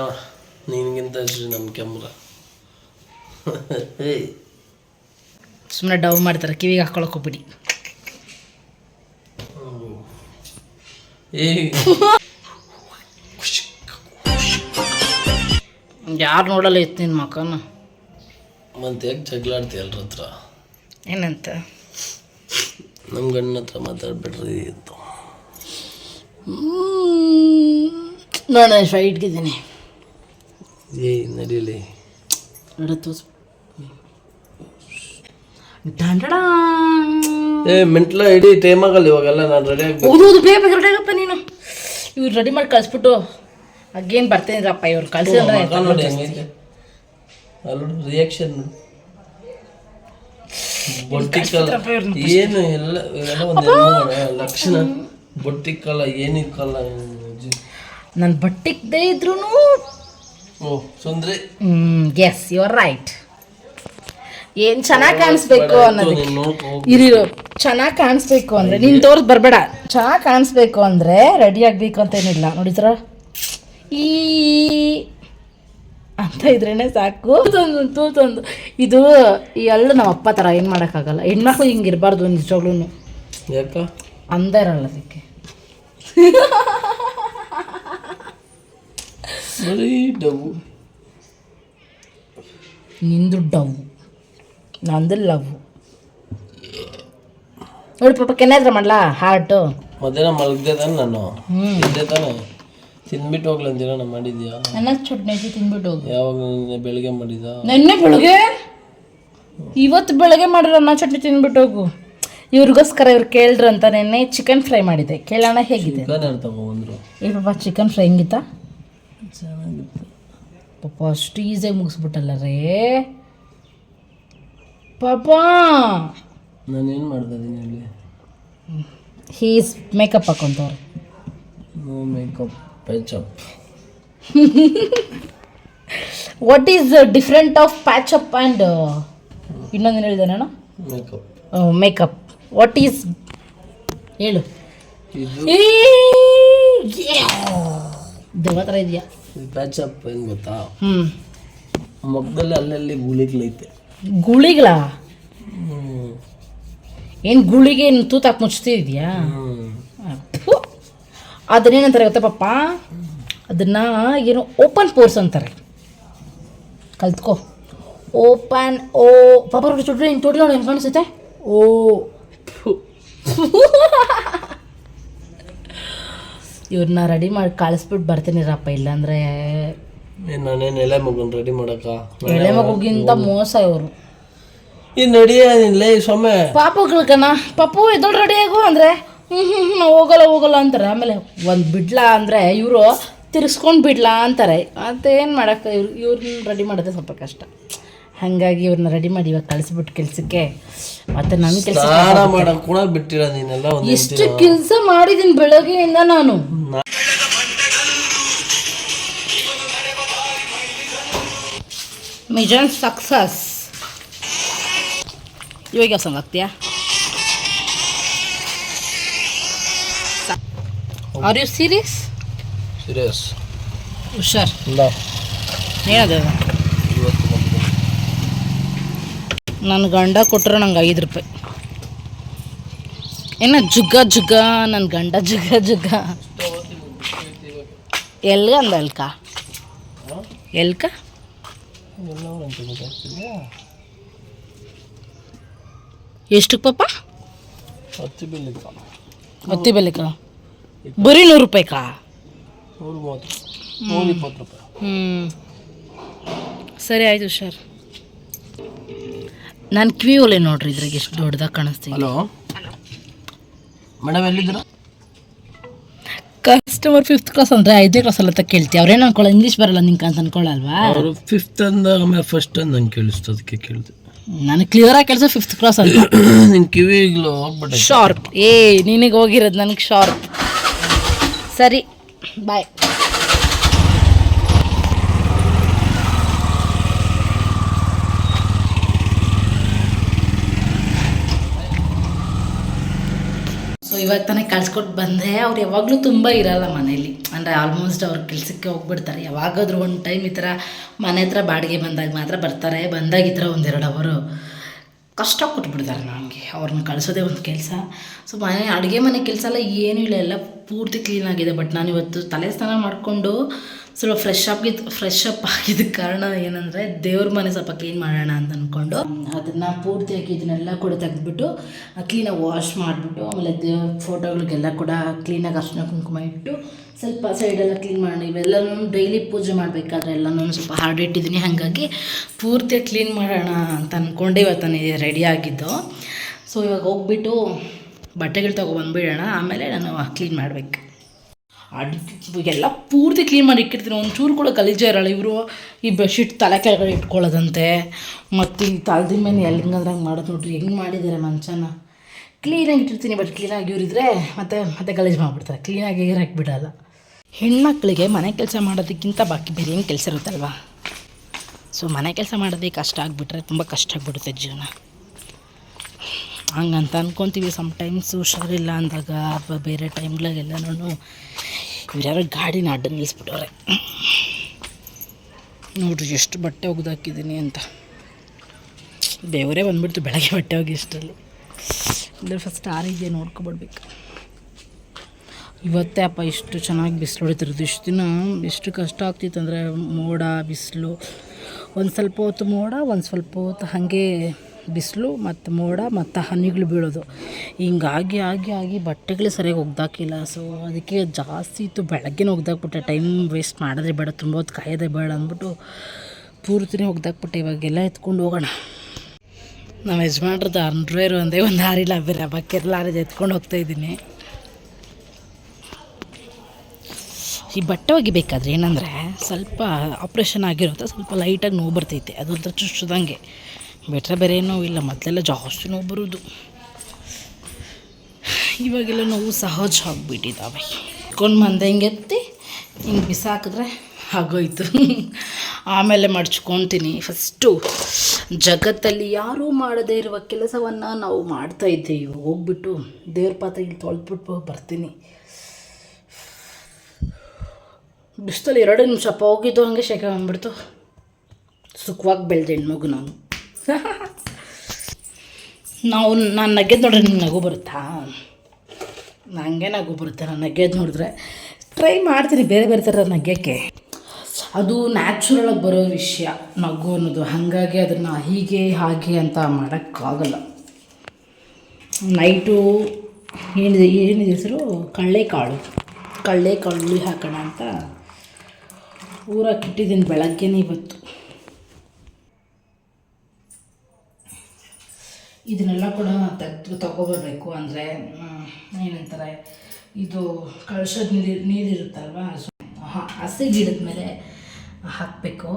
ನಿನಗಿಂತ ನಮ್ಮ ಕ್ಯಾಮ್ರಾ. ಸುಮ್ಮನೆ ಡವ್ ಮಾಡ್ತಾರೆ, ಕಿವಿಗೆ ಹಾಕೊಳಕ್ಕೆ ಹೋಗ್ಬಿಡಿ. ಯಾರು ನೋಡಲ್ಲ ಇತ್ತು ನಿನ್ನ ಮಕ್ಕನ. ಮತ್ತೆ ಯಾಕೆ ಜಗಳಾಡ್ತೀಯ ಎಲ್ರ ಹತ್ರ? ಏನಂತ? ನಮ್ಮ ಗಂಡನ ಹತ್ರ ಮಾತಾಡ್ಬಿಡ್ರಿ ಅಂತ. ನೋಡ ಫೈಟ್ಗಿದ್ದೀನಿ. ನಡೀಲಿ ನಡತ್ತು. ಮೆಂಟ್ಲ ಇಡೀ ಟೈಮ್ ಆಗಲ್ಲ ಇವಾಗೆಲ್ಲ. ನಾನು ರೆಡಿ ಆಗ್ಬೇಕು. ಹೌದು ಬೇಗ ರೆಡಿ ಆಗಪ್ಪ ನೀನು. ಇವ್ರು ರೆಡಿ ಮಾಡಿ ಕಳಿಸ್ಬಿಟ್ಟು ಅಗೇನ್ ಬರ್ತೀನಿ ಇವ್ರು ಕಳ್ಸಿದ್ರೆ ನೋಡಿ ಹೆಂಗೈತೆ ಅಲ್ಲ ರಿಯಾಕ್ಷನ್. ಬೊಟ್ಟಿಕ್ಕಲ್ಲ ಏನು ಎಲ್ಲ ಇವೆಲ್ಲ ಒಂದು ಲಕ್ಷಣ. ಬೊಟ್ಟಿಕ್ಕಲ್ಲ ಏನಿಕ್ಕಲ್ಲ. ನನ್ನ ಬಟ್ಟಿಕ್ಕದೇ ಇದ್ರೂ ಓ ಸುಂದ್ರಿ. Yes you are right. ಏನು ಚೆನ್ನಾಗಿ ಕಾಣಿಸ್ಬೇಕು ಅನ್ನೋದಕ್ಕೆ ಇರೋ ಚೆನ್ನಾಗಿ ಕಾಣಿಸ್ಬೇಕು ಅಂದರೆ ನೀನು ತೋರ್ಸ್ ಬರಬೇಡ. ಚೆನ್ನಾಗಿ ಕಾಣಿಸ್ಬೇಕು ಅಂದರೆ ರೆಡಿ ಆಗಬೇಕು ಅಂತೇನಿಲ್ಲ. ನೋಡಿದ್ರ ಈ ಅಂತ ಇದ್ರೇ ಸಾಕು. ತೂತೊಂದು ಇದು ಈ ಹಳ್ಳು ನಮ್ಮ ಅಪ್ಪ ಥರ ಏನು ಮಾಡೋಕ್ಕಾಗಲ್ಲ. ಹೆಣ್ಮಕ್ಳು ಹಿಂಗೆ ಇರಬಾರ್ದು ನಿಜವಾಗ್ಲೂ. ಯಾಕ ಅಂದ ಇರಲ್ಲ ಅದಕ್ಕೆ. ಡವು ನಿಂದು ಡವ್, ನಂದು ಲವ್. ನೋಡಿ ಪಾಪ ಕೆನ್ನಾದ್ರ ಮಾಡ್ಲಾ ಹಾರ್ಟು. ಮಧ್ಯಾಹ್ನ ಮಲಗ್ದೆ ತಾನೆ ನಾನು. ತಿಂದೆ ತಾನೆ, ತಿಂದ್ಬಿಟ್ಟು ಹೋಗ್ಲ ಅಂದಿರ ನಾನು ಮಾಡಿದ್ಯಾ? ನನ್ನ ಚಟ್ನಿ ತಿಂದ್ಬಿಟ್ಟು ಹೋಗಿ. ಯಾವಾಗ ಬೆಳಿಗ್ಗೆ ಮಾಡಿದ? ನೆನ್ನೆ ಬೆಳಗ್ಗೆ. ಇವತ್ತು ಬೆಳಗ್ಗೆ ಮಾಡಿರೋ ಅನ್ನ ಚಟ್ನಿ ತಿಂದ್ಬಿಟ್ಟು ಹೋಗು. ಇವ್ರಿಗೋಸ್ಕರ ಇವ್ರು ಕೇಳಿದ್ರು ಅಂತ ನೆನ್ನೆ ಚಿಕನ್ ಫ್ರೈ ಮಾಡಿದೆ. ಕೇಳೋಣ ಹೇಗಿದೆ? ಚಿಕನ್ ಯಾರು ತಗೊಂಡ್ರು? ಏ ಪಾಪ ಚಿಕನ್ ಫ್ರೈ ಹೆಂಗಿತ್ತ? ಚೆನ್ನಾಗಿತ್ತು ಪಾಪ. ಅಷ್ಟು ಈಸಿಯಾಗಿ ಮುಗಿಸ್ಬಿಟ್ಟಲ್ಲ ರೇ ಪಾಪ. ನಾನೇನು ಮಾಡ್ತಾ ಇದ್ದೀನಿ ಅಲ್ಲಿ? ಹೀಸ್ ಮೇಕಪ್ ಹಾಕೊಂತವ್ರೆ. No makeup, patch up. What is different of patch up and ಇನ್ನೊಂದೇನು ಹೇಳಿದೆ ನಾನು? ಮೇಕಪ್. ಮೇಕಪ್. ವಾಟ್ ಈಸ್ ಹೇಳು. ದೇವ ಥರ ಇದೆಯಾ? ಪ್ಯಾಚಪ್ ಏನು ಗೊತ್ತಾ? ಮೊಗ್ಗದಲ್ಲಿ ಅಲ್ಲಲ್ಲಿ ಗುಳಿಗಳೈತೆ. ಗುಳಿಗಳ? ಏನು ಗುಳಿಗೆ ಏನು ತೂತಾಕಿ ಮುಚ್ತಿದ್ಯಾ? ಅದನ್ನೇನಂತಾರೆ ಗೊತ್ತಾ ಪಾಪ? ಅದನ್ನು ಏನು ಓಪನ್ ಪೋರ್ಸ್ ಅಂತಾರೆ. ಕಲ್ತ್ಕೋ. ಓಪನ್ ಓ ಪಾಪ ಚುಟ್ರೆ ಹಿಂಗೆ ತೊಟ್ಲ ಹೆಂಗೆ ಕಾಣಿಸುತ್ತೆ. ಓ ಇವ್ರನ್ನ ರೆಡಿ ಮಾಡಿ ಕಳಿಸ್ಬಿಟ್ಟು ಬರ್ತೀನಿರಪ್ಪ, ಇಲ್ಲಾಂದರೆ ನಾನೇನು ಎಳೆ ಮಗನ್ ರೆಡಿ ಮಾಡಕ್ಕ? ಎಳೆ ಮಗುಗಿಂತ ಮೋಸ ಇವರು. ಈ ನಡಿಯೇ ಸೊಮ್ಮೆ ಪಾಪಗಳು ಕಣ, ಪಾಪು ಎದೊಳು ರೆಡಿ ಆಗು ಅಂದರೆ ನಾವು ಹೋಗಲ್ಲ ಅಂತಾರೆ. ಆಮೇಲೆ ಒಂದು ಬಿಡ್ಲಾ ಅಂದರೆ ಇವರು ತಿರ್ಸ್ಕೊಂಡು ಬಿಡ್ಲಾ ಅಂತಾರೆ. ಮತ್ತೇನು ಮಾಡೋಕ್ಕೆ ಇವ್ರನ್ನ ರೆಡಿ ಮಾಡೋದೇ ಸ್ವಲ್ಪ ಕಷ್ಟ. ಹಾಗಾಗಿ ಇವ್ರನ್ನ ರೆಡಿ ಮಾಡಿ ಇವಾಗ ಕಳಿಸ್ಬಿಟ್ಟು ಕೆಲ್ಸಕ್ಕೆ, ಮತ್ತು ನನ್ನ ಕೆಲಸ ಮಾಡಕ್ಕೆ ಕೂಡ ಬಿಟ್ಟಿರ ನೀನೆಲ್ಲ. ಎಷ್ಟು ಕೆಲಸ ಮಾಡಿದ್ದೀನಿ ಬೆಳಗ್ಗೆಯಿಂದ ನಾನು. Mission success. ಇವಾಗ ಯಾವ ಸಾಂಗ್ ಆಗ್ತೀಯಾ? Are you serious? ಸೀರಿಯಸ್. ಹುಷಾರ್. ಇಲ್ಲ ಏನದ? ನನ್ನ ಗಂಡ ಕೊಟ್ಟರು ನಂಗೆ 5 ರೂಪಾಯಿ. ಏನ ಜುಗ್ಗ ನನ್ನ ಗಂಡ ಜುಗ್ಗ ಎಲ್ಗ ಅಂದ ಎಲ್ಕ ಎಷ್ಟಕ್ಕೆ ಪಾಪ? 10 ಬೆಲೆಕ ಬರೀ 100 ರೂಪಾಯಿಕಾ? 120 ರೂಪಾಯಿ. ಸರಿ ಆಯಿತು ಹುಷಾರ್. ನಾನು ಕಿವಿ ಒಲೆ ನೋಡ್ರಿ, ಇದ್ರಾಗ ಎಷ್ಟು ದೊಡ್ಡದಾಗಿ ಕಾಣಿಸ್ತೀವಿ. ಹಲೋ ಮೇಡಮ್, ಎಲ್ಲಿದ್ದೀರಾ? ಕಸ್ಟಮರ್ 5th ಕ್ಲಾಸ್ ಅಂದರೆ 5ನೇ ಕ್ಲಾಸ್ ಅಲ್ಲ ಕೇಳ್ತೀವಿ. ಅವ್ರೇನು ಅನ್ಕೊಳ್ಳೋ, ಇಂಗ್ಲೀಷ್ ಬರಲ್ಲ ನಿಂಗೆ ಅಂತ ಅನ್ಕೊಳ್ಳಲ್ವಾ? ಅವರು 5th ಅಂದಾಗ ಆಮೇಲೆ 1st ಅಂತ ನಂಗೆ ಕೇಳಿಸ್ತು, ಅದಕ್ಕೆ ಕೇಳಿದೆ. ನನಗೆ ಕ್ಲಿಯರಾಗಿ ಕೆಲಸ 5th ಕ್ಲಾಸ್ ಅಂತ. ನಿನ್ನ ಕಿವಿಗ್ಲು ಹೋಗ್ಬಿಟ್ಟೆ. ಶಾರ್ಪ್. ನಿನಗೆ ಹೋಗಿರೋದು, ನನಗೆ ಶಾರ್ಪ್. ಸರಿ ಬಾಯ್. ಸೊ ಇವಾಗ ತಾನೇ ಕಳ್ಸ್ಕೊಟ್ಟು ಬಂದೆ. ಅವ್ರು ಯಾವಾಗಲೂ ತುಂಬ ಇರಲ್ಲ ಮನೇಲಿ, ಅಂದರೆ ಆಲ್ಮೋಸ್ಟ್ ಅವ್ರ ಕೆಲಸಕ್ಕೆ ಹೋಗ್ಬಿಡ್ತಾರೆ. ಯಾವಾಗಾದ್ರೂ ಒಂದು ಟೈಮ್ ಈ ಥರ ಮನೆ ಹತ್ರ ಬಾಡಿಗೆ ಬಂದಾಗ ಮಾತ್ರ ಬರ್ತಾರೆ. ಬಂದಾಗ ಈ ಥರ 1-2 ಅವರು ಕಷ್ಟ ಕೊಟ್ಬಿಡ್ತಾರೆ ನನಗೆ. ಅವ್ರನ್ನ ಕಳಿಸೋದೇ ಒಂದು ಕೆಲಸ. ಸೊ ಅಡುಗೆ ಮನೆ ಕೆಲಸ ಎಲ್ಲ ಏನೂ ಇಲ್ಲ, ಎಲ್ಲ ಪೂರ್ತಿ ಕ್ಲೀನಾಗಿದೆ. ಬಟ್ ನಾನು ಇವತ್ತು ತಲೆ ಸ್ನಾನ ಮಾಡಿಕೊಂಡು ಸ್ವಲ್ಪ ಫ್ರೆಶ್ ಅಪ್ ಆಗಿದ್ದ ಕಾರಣ ಏನಂದರೆ ದೇವ್ರ ಮನೆ ಸ್ವಲ್ಪ ಕ್ಲೀನ್ ಮಾಡೋಣ ಅಂತ ಅಂದ್ಕೊಂಡು ಅದನ್ನು ಪೂರ್ತಿಯಾಗಿ ಇದನ್ನೆಲ್ಲ ಕೂಡ ತೆಗೆದ್ಬಿಟ್ಟು ಕ್ಲೀನಾಗಿ ವಾಶ್ ಮಾಡಿಬಿಟ್ಟು, ಆಮೇಲೆ ದೇವ್ರ ಫೋಟೋಗಳಿಗೆಲ್ಲ ಕೂಡ ಕ್ಲೀನಾಗಿ ಅರ್ಶಿನ ಕುಂಕುಮ ಇಟ್ಟು ಸ್ವಲ್ಪ ಸೈಡೆಲ್ಲ ಕ್ಲೀನ್ ಮಾಡೋಣ. ಇವೆಲ್ಲನೂ ಡೈಲಿ ಪೂಜೆ ಮಾಡಬೇಕಾದ್ರೆ ಎಲ್ಲನೂ ಸ್ವಲ್ಪ ಹಾರ್ಡಿಟ್ಟಿದ್ದೀನಿ. ಹಾಗಾಗಿ ಪೂರ್ತಿಯಾಗಿ ಕ್ಲೀನ್ ಮಾಡೋಣ ಅಂತ ಅಂದ್ಕೊಂಡೆ ಇವತ್ತು ನಾನು ರೆಡಿ ಆಗಿದ್ದು. ಸೊ ಇವಾಗ ಹೋಗ್ಬಿಟ್ಟು ಬಟ್ಟೆಗಳು ತೊಗೊಬಂದುಬಿಡೋಣ, ಆಮೇಲೆ ನಾನು ಕ್ಲೀನ್ ಮಾಡಬೇಕು. ಎಲ್ಲ ಪೂರ್ತಿ ಕ್ಲೀನ್ ಮಾಡಿ ಇಟ್ಟಿರ್ತೀನಿ. ಒಂಚೂರು ಕೂಡ ಗಲೀಜೇ ಇರೋಲ್ಲ. ಇವರು ಈ ಬೆಡ್ಶೀಟ್ ತಲೆ ಕೆಳಗಡೆ ಇಟ್ಕೊಳ್ಳೋದಂತೆ, ಮತ್ತು ಈ ತಲೆದ ಮೇಲೆ ಹೆಂಗಂದ್ರಂಗೆ ಮಾಡೋದು ನೋಡ್ರಿ, ಹೆಂಗೆ ಮಾಡಿದ್ದಾರೆ ಮಂಚನ. ಕ್ಲೀನಾಗಿ ಇಟ್ಟಿರ್ತೀನಿ, ಬಟ್ ಕ್ಲೀನಾಗಿ ಇವರಿದ್ರೆ ಮತ್ತೆ ಗಲೀಜು ಮಾಡಿಬಿಡ್ತಾರೆ. ಕ್ಲೀನಾಗಿ ಇರೋಕ್ಕೆ ಬಿಡೋಲ್ಲ. ಹೆಣ್ಮಕ್ಳಿಗೆ ಮನೆ ಕೆಲಸ ಮಾಡೋದಕ್ಕಿಂತ ಬಾಕಿ ಬೇರೆ ಏನು ಕೆಲಸ ಇರುತ್ತಲ್ವ. ಸೊ ಮನೆ ಕೆಲಸ ಮಾಡೋದಕ್ಕೆ ಕಷ್ಟ ಆಗಿಬಿಟ್ರೆ ತುಂಬ ಕಷ್ಟ ಆಗಿಬಿಡುತ್ತೆ ಜೀವನ. ಹಂಗಂತ ಅಂದ್ಕೊತೀವಿ. ಸಮ್ಟೈಮ್ಸ್ ಹುಷಾರಿಲ್ಲ ಅಂದಾಗ ಅಥವಾ ಬೇರೆ ಟೈಮ್ಗಳಿಗೆಲ್ಲನೂ ಇವ್ರ್ಯಾರೋ ಗಾಡಿನ ಅಡ್ಡ ನಿಲ್ಲಿಸ್ಬಿಟ್ಟವ್ರೆ. ನೋಡ್ರಿ ಎಷ್ಟು ಬಟ್ಟೆ ಒಗ್ದಾಕಿದ್ದೀನಿ ಅಂತ. ದೇವರೇ ಬಂದುಬಿಡ್ತು ಬೆಳಗ್ಗೆ ಬಟ್ಟೆ ಹೋಗಿ ಇಷ್ಟರಲ್ಲಿ. ಇಲ್ಲ ಫಸ್ಟ್ ಆರಿದೆಯಾ ನೋಡ್ಕೊಬಿಡ್ಬೇಕು. ಇವತ್ತೇ ಅಪ್ಪ ಇಷ್ಟು ಚೆನ್ನಾಗಿ ಬಿಸಿಲು ಹೊಡಿತಿರೋದು. ಇಷ್ಟು ದಿನ ಎಷ್ಟು ಕಷ್ಟ ಆಗ್ತಿತ್ತು ಅಂದರೆ ಮೋಡ ಬಿಸಿಲು, ಒಂದು ಸ್ವಲ್ಪ ಹೊತ್ತು ಮೋಡ, ಒಂದು ಸ್ವಲ್ಪ ಹೊತ್ತು ಹಾಗೆ ಬಿಸಿಲು, ಮತ್ತು ಮೋಡ, ಮತ್ತು ಹನಿಗಳು ಬೀಳೋದು. ಹಿಂಗಾಗಿ ಆಗಿ ಬಟ್ಟೆಗಳೇ ಸರಿಯಾಗಿ ಒಗ್ದಾಕಿಲ್ಲ. ಸೊ ಅದಕ್ಕೆ ಜಾಸ್ತಿ ಇತ್ತು. ಬೆಳಗ್ಗೆನೇ ಒಗ್ದಾಕ್ಬಿಟ್ಟೆ. ಟೈಮ್ ವೇಸ್ಟ್ ಮಾಡಿದ್ರೆ ಬೇಡ, ತುಂಬ ಹೊತ್ತು ಕಾಯೋದೇ ಬೇಡ ಅಂದ್ಬಿಟ್ಟು ಪೂರ್ತಿನೇ ಒಗ್ದಾಕ್ಬಿಟ್ಟೆ. ಇವಾಗೆಲ್ಲ ಎತ್ಕೊಂಡು ಹೋಗೋಣ. ನಮ್ಮ ಯಜಮಾನ್ರದ್ದು ಅಂಡ್ರವೇರು ಒಂದೇ ಒಂದು ಹಾರಿಲ್ಲ, ಬೇರೆ ಬಕ್ಕೆಲ್ಲ ಹಾರಿದ ಎತ್ಕೊಂಡು ಹೋಗ್ತಾಯಿದ್ದೀನಿ. ಈ ಬಟ್ಟೆ ಒಗಿಬೇಕಾದ್ರೆ ಏನಂದರೆ ಸ್ವಲ್ಪ ಆಪ್ರೇಷನ್ ಆಗಿರುತ್ತೆ, ಸ್ವಲ್ಪ ಲೈಟಾಗಿ ನೋವು ಬರ್ತೈತೆ. ಅದೊಂಥರ ಚುಚ್ಚದಂಗೆ, ಬಿಟ್ಟರೆ ಬೇರೆ ಏನೋ ಇಲ್ಲ. ಮೊದಲೆಲ್ಲ ಜಾಸ್ತಿ ನೋವು ಬರೋದು, ಇವಾಗೆಲ್ಲ ನೋವು ಸಹಜ ಆಗಿಬಿಟ್ಟಿದ್ದಾವೆ. ಇಟ್ಕೊಂಡು ಬಂದೆ ಹಿಂಗೆ ಎತ್ತಿ ಹಿಂಗೆ ಬಿಸಾಕಿದ್ರೆ ಆಗೋಯ್ತು. ಆಮೇಲೆ ಮಡ್ಚ್ಕೊತೀನಿ. ಫಸ್ಟು ಜಗತ್ತಲ್ಲಿ ಯಾರೂ ಮಾಡದೇ ಇರುವ ಕೆಲಸವನ್ನು ನಾವು ಮಾಡ್ತಾಯಿದ್ದೇವೆ. ಹೋಗ್ಬಿಟ್ಟು ದೇವ್ರ ಪಾತ್ರೆ ಇಲ್ಲಿ ತೊಳೆದ್ಬಿಟ್ಟು ಬರ್ತೀನಿ. ಬಿಸ್ತಲ್ಲಿ 2 ನಿಮಿಷ ಹೋಗಿದ್ದು ಹಂಗೆ ಶೇಖ ಬಂದ್ಬಿಡ್ತು. ಸುಖವಾಗಿ ಬೆಳೆದೆ ಹೆಣ್ಮಗು ನಾನು. ನಾನು ನಗ್ಗೆದ್ದು ನೋಡ್ರಿ ನಿಮ್ಗೆ ನಗು ಬರುತ್ತಾ? ನನಗೆ ನಗು ಬರುತ್ತೆ ನಾನು ನಗ್ಗೆದ್ದು ನೋಡಿದ್ರೆ. ಟ್ರೈ ಮಾಡ್ತೀನಿ ಬೇರೆ ಬೇರೆ ಥರ ನಗ್ಯೋಕ್ಕೆ. ಅದು ನ್ಯಾಚುರಲಾಗಿ ಬರೋ ವಿಷಯ ನಗು ಅನ್ನೋದು. ಹಾಗಾಗಿ ಅದನ್ನು ಹೀಗೆ ಹಾಗೆ ಅಂತ ಮಾಡೋಕ್ಕಾಗಲ್ಲ. ನೈಟು ಏನಿದೆ ಹೆಸರು, ಕಡಲೆಕಾಳು ಕಳ್ಳಿ ಹಾಕೋಣ ಅಂತ ಊರಾಕಿಟ್ಟಿದ್ದೀನಿ ಬೆಳಗ್ಗೆನೇ ಇವತ್ತು. ಇದನ್ನೆಲ್ಲ ಕೂಡ ತಗೊಬರ್ಬೇಕು. ಅಂದರೆ ಏನಂತಾರೆ, ಇದು ಕಳ್ಸೋದು ನೀರಿರುತ್ತಲ್ವ, ಹಸಿ ಗಿಡದ ಮೇಲೆ ಹಾಕಬೇಕು.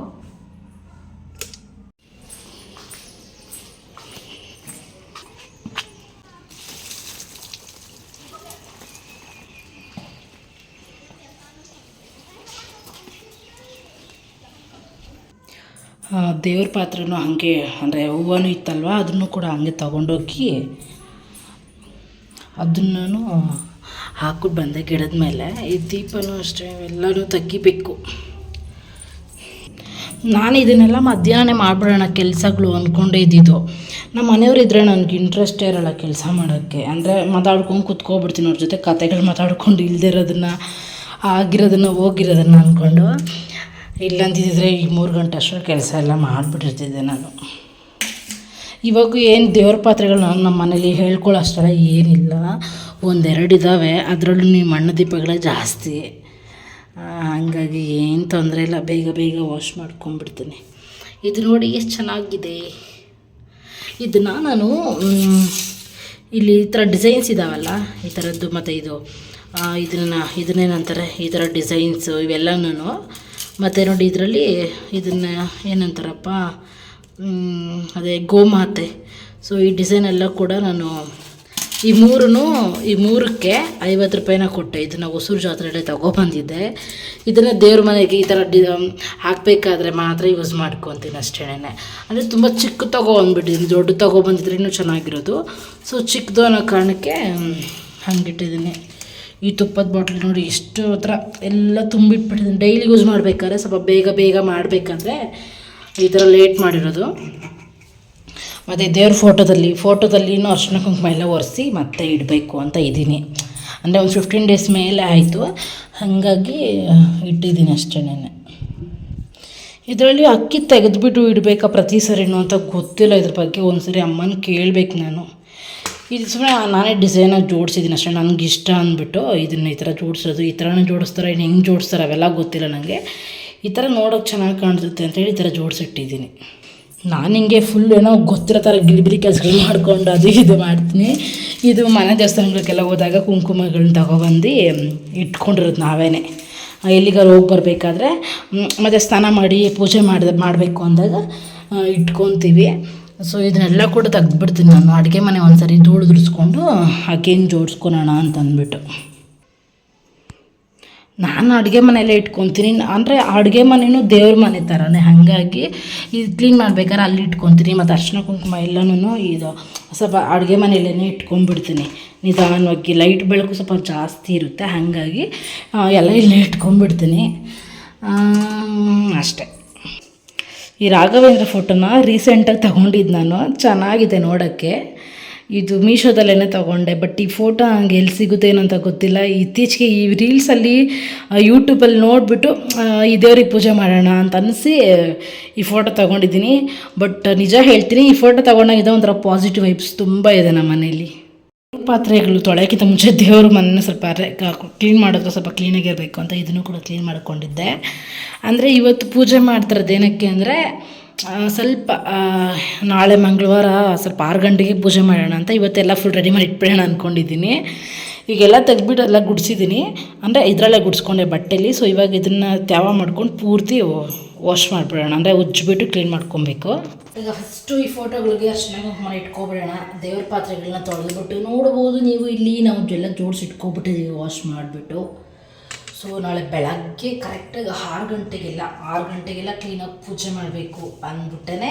ದೇವ್ರ ಪಾತ್ರೆನೂ ಹಾಗೆ, ಅಂದರೆ ಹೂವನೂ ಇತ್ತಲ್ವ, ಅದನ್ನು ಕೂಡ ಹಂಗೆ ತೊಗೊಂಡೋಗಿ ಅದನ್ನು ಹಾಕ್ಬಿಟ್ಟು ಬಂದೆ ಗಿಡದ ಮೇಲೆ. ಈ ದೀಪನೂ ಅಷ್ಟೇ ಎಲ್ಲನೂ ತೆಗಿಬೇಕು. ನಾನು ಇದನ್ನೆಲ್ಲ ಮಧ್ಯಾಹ್ನ ಮಾಡಿಬಿಡೋಣ ಕೆಲಸಗಳು ಅಂದ್ಕೊಂಡೇ ಇದ್ದಿದ್ದು. ನಮ್ಮ ಮನೆಯವ್ರಿದ್ರೆ ನನಗೆ ಇಂಟ್ರೆಸ್ಟೇ ಇರೋಲ್ಲ ಕೆಲಸ ಮಾಡೋಕ್ಕೆ. ಅಂದರೆ ಮಾತಾಡ್ಕೊಂಡು ಕುತ್ಕೊಬಿಡ್ತೀನಿ ಅವ್ರ ಜೊತೆ, ಕತೆಗಳು ಮಾತಾಡ್ಕೊಂಡು ಇಲ್ದಿರೋದನ್ನು ಆಗಿರೋದನ್ನು ಹೋಗಿರೋದನ್ನು ಅಂದ್ಕೊಂಡು. ಇಲ್ಲಂತಿದ್ದರೆ ಈಗ 3 ಗಂಟೆ ಅಷ್ಟರಲ್ಲಿ ಕೆಲಸ ಎಲ್ಲ ಮಾಡಿಬಿಟ್ಟಿರ್ತಿದ್ದೆ ನಾನು. ಇವಾಗ ಏನು ದೇವ್ರ ಪಾತ್ರೆಗಳು ನಮ್ಮ ಮನೇಲಿ ಹೇಳ್ಕೊಳ್ಳೋ ಅಷ್ಟೆಲ್ಲ ಏನಿಲ್ಲ, 1-2 ಇದ್ದಾವೆ. ಅದರಲ್ಲೂ ನೀವು ಮಣ್ಣು ದೀಪಗಳೇ ಜಾಸ್ತಿ. ಹಂಗಾಗಿ ಏನು ತೊಂದರೆ ಇಲ್ಲ, ಬೇಗ ವಾಶ್ ಮಾಡ್ಕೊಂಡ್ಬಿಡ್ತೀನಿ. ಇದು ನೋಡಿ ಎಷ್ಟು ಚೆನ್ನಾಗಿದೆ. ಇದನ್ನು ನಾನು ಇಲ್ಲಿ ಈ ಥರ ಡಿಸೈನ್ಸ್ ಇದ್ದಾವಲ್ಲ, ಈ ಥರದ್ದು, ಮತ್ತು ಇದನ್ನೇನಂತಾರೆ, ಈ ಥರ ಡಿಸೈನ್ಸು ಇವೆಲ್ಲನೂ. ಮತ್ತು ನೋಡಿ ಇದರಲ್ಲಿ ಇದನ್ನು ಏನಂತಾರಪ್ಪ, ಅದೇ ಗೋಮಾತೆ. ಸೊ ಈ ಡಿಸೈನೆಲ್ಲ ಕೂಡ ನಾನು ಈ ಮೂರಕ್ಕೆ 50 ರೂಪಾಯಿನ ಕೊಟ್ಟೆ. ಇದನ್ನು ಹೊಸೂರು ಜಾತ್ರೆಯಲ್ಲೇ ತೊಗೊಬಂದಿದ್ದೆ. ಇದನ್ನು ದೇವ್ರ ಮನೆಗೆ ಈ ಥರ ಹಾಕಬೇಕಾದ್ರೆ ಮಾತ್ರ ಯೂಸ್ ಮಾಡ್ಕೊತೀನಿ ಅಷ್ಟೇ. ಅಂದರೆ ತುಂಬ ಚಿಕ್ಕ ತೊಗೊಬಂದ್ಬಿಟ್ಟಿದ್ದೀನಿ, ದೊಡ್ಡ ತೊಗೊಬಂದಿದ್ರೆ ಇನ್ನೂ ಚೆನ್ನಾಗಿರೋದು. ಸೊ ಚಿಕ್ಕದು ಅನ್ನೋ ಕಾರಣಕ್ಕೆ ಹಂಗಿಟ್ಟಿದ್ದೀನಿ. ಈ ತುಪ್ಪದ ಬಾಟ್ಲಿ ನೋಡಿ ಎಷ್ಟು ಹತ್ರ ಎಲ್ಲ ತುಂಬಿಟ್ಬಿಟ್ಟಿದ್ದೀನಿ. ಡೈಲಿ ಯೂಸ್ ಮಾಡಬೇಕಾದ್ರೆ ಸ್ವಲ್ಪ ಬೇಗ ಮಾಡಬೇಕಾದ್ರೆ ಈ ಥರ ಲೇಟ್ ಮಾಡಿರೋದು. ಮತ್ತು ದೇವ್ರ ಫೋಟೋದಲ್ಲಿನೂ ಅರ್ಶಿನ ಕುಂಕುಮ ಎಲ್ಲ ಒರೆಸಿ ಮತ್ತೆ ಇಡಬೇಕು ಅಂತ ಇದ್ದೀನಿ. ಅಂದರೆ ಒಂದು 15 ಡೇಸ್ ಮೇಲೆ ಆಯಿತು, ಹಾಗಾಗಿ ಇಟ್ಟಿದ್ದೀನಿ ಅಷ್ಟೇ. ಇದರಲ್ಲಿ ಅಕ್ಕಿ ತೆಗೆದುಬಿಟ್ಟು ಇಡಬೇಕಾ ಪ್ರತಿ ಸರಿನೂ ಅಂತ ಗೊತ್ತಿಲ್ಲ. ಇದ್ರ ಬಗ್ಗೆ ಒಂದು ಸರಿ ಅಮ್ಮನ ಕೇಳಬೇಕು ನಾನು. ಇದು ಸುಮ್ಮನೆ ನಾನೇ ಡಿಸೈನಾಗಿ ಜೋಡಿಸಿದ್ದೀನಿ ಅಷ್ಟೇ, ನನಗೆ ಇಷ್ಟ ಅಂದ್ಬಿಟ್ಟು ಇದನ್ನು ಈ ಥರ ಜೋಡಿಸೋದು. ಈ ಥರನೂ ಜೋಡಿಸ್ತಾರೆ, ಇನ್ನು ಹೆಂಗೆ ಜೋಡಿಸ್ತಾರೆ ಅವೆಲ್ಲ ಗೊತ್ತಿಲ್ಲ ನನಗೆ. ಈ ಥರ ನೋಡೋಕ್ಕೆ ಚೆನ್ನಾಗಿ ಕಾಣಿಸುತ್ತೆ ಅಂತೇಳಿ ಈ ಥರ ಜೋಡಿಸಿಟ್ಟಿದ್ದೀನಿ. ನಾನು ಹಿಂಗೆ ಫುಲ್ ಏನೋ ಗೊತ್ತಿರೋ ಥರ ಗಿಲಿಬಿಲಿ ಕೆಲಸಗಳು ಮಾಡ್ಕೊಂಡು ಅದು ಇದು ಮಾಡ್ತೀನಿ. ಇದು ಮನೆ ದೇವಸ್ಥಾನಗಳಿಗೆಲ್ಲ ಹೋದಾಗ ಕುಂಕುಮಗಳನ್ನ ತಗೊಬಂದು ಇಟ್ಕೊಂಡಿರೋದು ನಾವೇ. ಎಲ್ಲಿಗಾರು ಹೋಗಿ ಬರಬೇಕಾದ್ರೆ ಮತ್ತು ಸ್ನಾನ ಮಾಡಿ ಪೂಜೆ ಮಾಡಬೇಕು ಅಂದಾಗ ಇಟ್ಕೊತೀವಿ. ಸೊ ಇದನ್ನೆಲ್ಲ ಕೂಡ ತೆಗ್ದುಬಿಡ್ತೀನಿ ನಾನು. ಅಡುಗೆ ಮನೆ ಒಂದು ಸರಿ ಧೂಳು ದುಡಿಸ್ಕೊಂಡು ಹಾಗೇನು ಜೋಡಿಸ್ಕೊಳೋಣ ಅಂತಂದ್ಬಿಟ್ಟು ನಾನು ಅಡುಗೆ ಮನೆಯಲ್ಲೇ ಇಟ್ಕೊತೀನಿ. ಅಂದರೆ ಅಡುಗೆ ಮನೆಯೂ ದೇವ್ರ ಮನೆ ಥರನೇ, ಹಾಗಾಗಿ ಇದು ಕ್ಲೀನ್ ಮಾಡ್ಬೇಕಾದ್ರೆ ಅಲ್ಲಿ ಇಟ್ಕೊತೀನಿ. ಮತ್ತು ಅರ್ಶಿನ ಕುಂಕುಮ ಎಲ್ಲನೂ ಇದು ಸ್ವಲ್ಪ ಅಡುಗೆ ಮನೆಯಲ್ಲೇ ಇಟ್ಕೊಂಡ್ಬಿಡ್ತೀನಿ ನಿಧಾನವಾಗಿ. ಲೈಟ್ ಬೆಳಕು ಸ್ವಲ್ಪ ಜಾಸ್ತಿ ಇರುತ್ತೆ, ಹಾಗಾಗಿ ಎಲ್ಲ ಇಲ್ಲೇ ಇಟ್ಕೊಂಡ್ಬಿಡ್ತೀನಿ ಅಷ್ಟೇ. ಈ ರಾಘವೇಂದ್ರ ಫೋಟೋನ ರೀಸೆಂಟಾಗಿ ತೊಗೊಂಡಿದ್ದು ನಾನು, ಚೆನ್ನಾಗಿದೆ ನೋಡೋಕ್ಕೆ. ಇದು ಮೀಶೋದಲ್ಲೇ ತೊಗೊಂಡೆ. ಬಟ್ ಈ ಫೋಟೋ ಹಂಗೆ ಎಲ್ಲಿ ಸಿಗುತ್ತೆ ಏನಂತ ಗೊತ್ತಿಲ್ಲ. ಇತ್ತೀಚೆಗೆ ಈ ರೀಲ್ಸಲ್ಲಿ ಯೂಟ್ಯೂಬಲ್ಲಿ ನೋಡಿಬಿಟ್ಟು ಈ ದೇವ್ರಿಗೆ ಪೂಜೆ ಮಾಡೋಣ ಅಂತ ಅನಿಸಿ ಈ ಫೋಟೋ ತೊಗೊಂಡಿದ್ದೀನಿ. ಬಟ್ ನಿಜ ಹೇಳ್ತೀನಿ, ಈ ಫೋಟೋ ತೊಗೊಂಡಾಗಿದ್ದ ಒಂಥರ ಪಾಸಿಟಿವ್ ವೈಬ್ಸ್ ತುಂಬ ಇದೆ ನಮ್ಮ ಮನೇಲಿ. ಪಾತ್ರೆಗಳು ತೊಳೆಯೋಕ್ಕಿಂತ ಮುಂಚೆ ದೇವ್ರ ಮನೇನ ಸ್ವಲ್ಪ ಕ್ಲೀನ್ ಮಾಡಿದ್ರೆ ಸ್ವಲ್ಪ ಕ್ಲೀನಾಗಿರಬೇಕು ಅಂತ ಇದನ್ನು ಕೂಡ ಕ್ಲೀನ್ ಮಾಡ್ಕೊಂಡಿದ್ದೆ. ಅಂದರೆ ಇವತ್ತು ಪೂಜೆ ಮಾಡ್ತಿರೋದು ಏನಕ್ಕೆ ಅಂದರೆ ಸ್ವಲ್ಪ ನಾಳೆ ಮಂಗಳವಾರ ಸ್ವಲ್ಪ 6 ಗಂಟೆಗೆ ಪೂಜೆ ಮಾಡೋಣ ಅಂತ ಇವತ್ತೆಲ್ಲ ಫುಲ್ ರೆಡಿ ಮಾಡಿ ಇಟ್ಬಿಡೋಣ ಅಂದ್ಕೊಂಡಿದ್ದೀನಿ. ಈಗೆಲ್ಲ ತೆಗ್ದುಬಿಟ್ಟು ಎಲ್ಲ ಗುಡಿಸಿದ್ದೀನಿ, ಅಂದರೆ ಇದರಲ್ಲೇ ಗುಡಿಸ್ಕೊಂಡೆ ಬಟ್ಟೆಲಿ. ಸೊ ಇವಾಗ ಇದನ್ನು ತ್ಯಾವ ಮಾಡ್ಕೊಂಡು ಪೂರ್ತಿ ವಾಶ್ ಮಾಡಿಬಿಡೋಣ, ಅಂದರೆ ಉಜ್ಜಿಬಿಟ್ಟು ಕ್ಲೀನ್ ಮಾಡ್ಕೊಬೇಕು. ಈಗ ಫಸ್ಟು ಈ ಫೋಟೋಗಳಿಗೆ ಅರ್ಶಿನ ಕುಂಕುಮ ಇಟ್ಕೊಬಿಡೋಣ. ದೇವ್ರ ಪಾತ್ರೆಗಳನ್ನ ತೊಳೆದ್ಬಿಟ್ಟು ನೋಡ್ಬೋದು ನೀವು, ಇಲ್ಲಿ ನಾವು ಎಲ್ಲ ಜೋಡಿಸಿ ಇಟ್ಕೊಬಿಟ್ಟಿದ್ದೀವಿ ವಾಶ್ ಮಾಡಿಬಿಟ್ಟು. ಸೊ ನಾಳೆ ಬೆಳಗ್ಗೆ ಕರೆಕ್ಟಾಗಿ 6 ಗಂಟೆಗೆಲ್ಲ ಕ್ಲೀನಾಗಿ ಪೂಜೆ ಮಾಡಬೇಕು ಅಂದ್ಬಿಟ್ಟೇ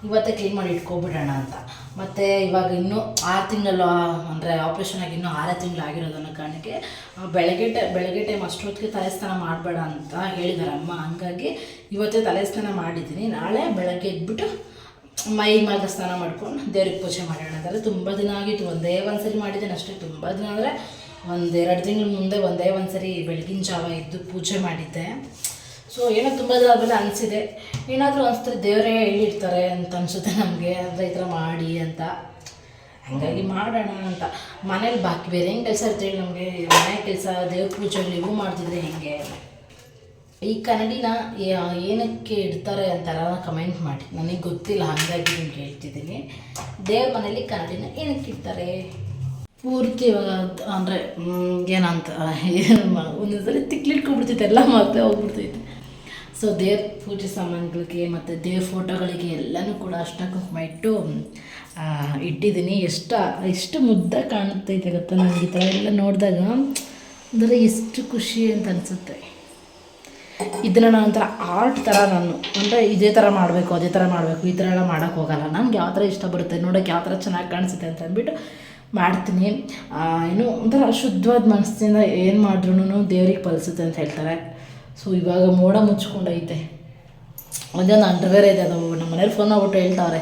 ಇವತ್ತೇ ಕ್ಲೀನ್ ಮಾಡಿ ಇಟ್ಕೊಬಿಡೋಣ ಅಂತ. ಮತ್ತು ಇವಾಗ ಇನ್ನೂ 6 ತಿಂಗಳು, ಅಂದರೆ ಆಪ್ರೇಷನ್ ಆಗಿ ಇನ್ನೂ 6 ತಿಂಗಳು ಆಗಿರೋದು ಅನ್ನೋ ಕಾರಣಕ್ಕೆ ಬೆಳಗ್ಗೆ ಟೈಮ್ ಅಷ್ಟೊತ್ತಿಗೆ ತಲೆ ಸ್ನಾನ ಮಾಡಬೇಡ ಅಂತ ಹೇಳಿದ್ದಾರೆ ಅಮ್ಮ. ಹಂಗಾಗಿ ಇವತ್ತೇ ತಲೆ ಸ್ನಾನ ಮಾಡಿದ್ದೀನಿ. ನಾಳೆ ಬೆಳಗ್ಗೆ ಎದ್ಬಿಟ್ಟು ಮೈ ಮಾದ ಸ್ನಾನ ಮಾಡ್ಕೊಂಡು ದೇವ್ರಿಗೆ ಪೂಜೆ ಮಾಡೋಣ ಅಂತಾರೆ. ತುಂಬ ದಿನ ಆಗಿತ್ತು, ಒಂದೇ ಒಂದು ಸರಿ ಮಾಡಿದ್ದೇನೆ ಅಷ್ಟೇ. ತುಂಬ ದಿನ ಅಂದರೆ 1-2 ತಿಂಗಳ ಮುಂದೆ ಒಂದೇ ಒಂದು ಸರಿ ಬೆಳಗಿನ ಜಾವ ಎದ್ದು ಪೂಜೆ ಮಾಡಿದ್ದೆ. ಸೊ ಏನೋ ತುಂಬ ದಿನ ಆದಮೇಲೆ ಅನಿಸಿದೆ, ಏನಾದರೂ ಅನಿಸ್ತಾರೆ ದೇವರೇ ಹೇಳಿರ್ತಾರೆ ಅಂತ ಅನಿಸುತ್ತೆ ನಮಗೆ, ಅಂದರೆ ಈ ಥರ ಮಾಡಿ ಅಂತ. ಹಾಗಾಗಿ ಮಾಡೋಣ ಅಂತ. ಮನೇಲಿ ಬಾಕಿ ಬೇರೆ ಹೆಂಗೆ ಕೆಲಸ ಇರ್ತೇಳಿ ನಮಗೆ, ಮನೆ ಕೆಲಸ, ದೇವ್ರ ಪೂಜೆಗಳು ಇವು ಮಾಡ್ತಿದ್ರೆ ಹೆಂಗೆ. ಈ ಕನ್ನಡಿನ ಏನಕ್ಕೆ ಇಡ್ತಾರೆ ಅಂತಾರ ಕಮೆಂಟ್ ಮಾಡಿ, ನನಗೆ ಗೊತ್ತಿಲ್ಲ, ಹಾಗಾಗಿ ನಿಮ್ಗೆ ಹೇಳ್ತಿದ್ದೀನಿ. ದೇವ್ರ ಮನೇಲಿ ಕನ್ನಡಿನ ಏನಕ್ಕೆ ಇಡ್ತಾರೆ ಪೂರ್ತಿ ಇವಾಗ ಅಂದರೆ ಏನಂತ ಒಂದೊಂದ್ಸಲಿ ತಿಕ್ಲಿಟ್ಕೊಂಡ್ಬಿಡ್ತೈತೆ, ಎಲ್ಲ ಮತ್ತೆ ಹೋಗ್ಬಿಡ್ತೈತೆ. ಸೊ ದೇವ್ರ ಪೂಜೆ ಸಾಮಾನುಗಳಿಗೆ ಮತ್ತು ದೇವ್ರ ಫೋಟೋಗಳಿಗೆ ಎಲ್ಲನೂ ಕೂಡ ಅರ್ಶಿನ ಕುಂಕುಮ ಇಟ್ಟು ಇಟ್ಟಿದ್ದೀನಿ. ಎಷ್ಟು ಮುದ್ದಾಗಿ ಕಾಣುತ್ತೈತೆ ಗೊತ್ತಾ ನನಗೆ. ಈ ಥರ ಎಲ್ಲ ನೋಡಿದಾಗ ಅಂದರೆ ಎಷ್ಟು ಖುಷಿ ಅಂತ ಅನಿಸುತ್ತೆ. ಇದನ್ನು ನಾನು ಒಂಥರ ಆರ್ಟ್ ಥರ ನಾನು ಅಂದರೆ ಇದೇ ಥರ ಮಾಡಬೇಕು, ಅದೇ ಥರ ಮಾಡಬೇಕು, ಈ ಥರ ಎಲ್ಲ ಮಾಡೋಕ್ಕೆ ಹೋಗಲ್ಲ. ನನಗೆ ಯಾವ ಥರ ಇಷ್ಟ ಬರುತ್ತೆ, ನೋಡೋಕ್ಕೆ ಯಾವ ಥರ ಚೆನ್ನಾಗಿ ಕಾಣಿಸುತ್ತೆ ಅಂತ ಅಂದ್ಬಿಟ್ಟು ಮಾಡ್ತೀನಿ. ಏನು ಒಂಥರ ಶುದ್ಧವಾದ ಮನಸ್ಸಿಂದ ಏನು ಮಾಡಿದ್ರೂ ದೇವ್ರಿಗೆ ಫಲಿಸುತ್ತೆ ಅಂತ ಹೇಳ್ತಾರೆ. ಸೊ ಇವಾಗ ಮೋಡ ಮುಚ್ಕೊಂಡೈತೆ, ಒಂದೊಂದು ಅಂಡರ್ವೇರ್ ಇದೆ, ಅದು ನಮ್ಮ ಮನೇಲಿ ಫೋನ್ ಮಾಡ್ಬಿಟ್ಟು ಹೇಳ್ತಾವ್ರೆ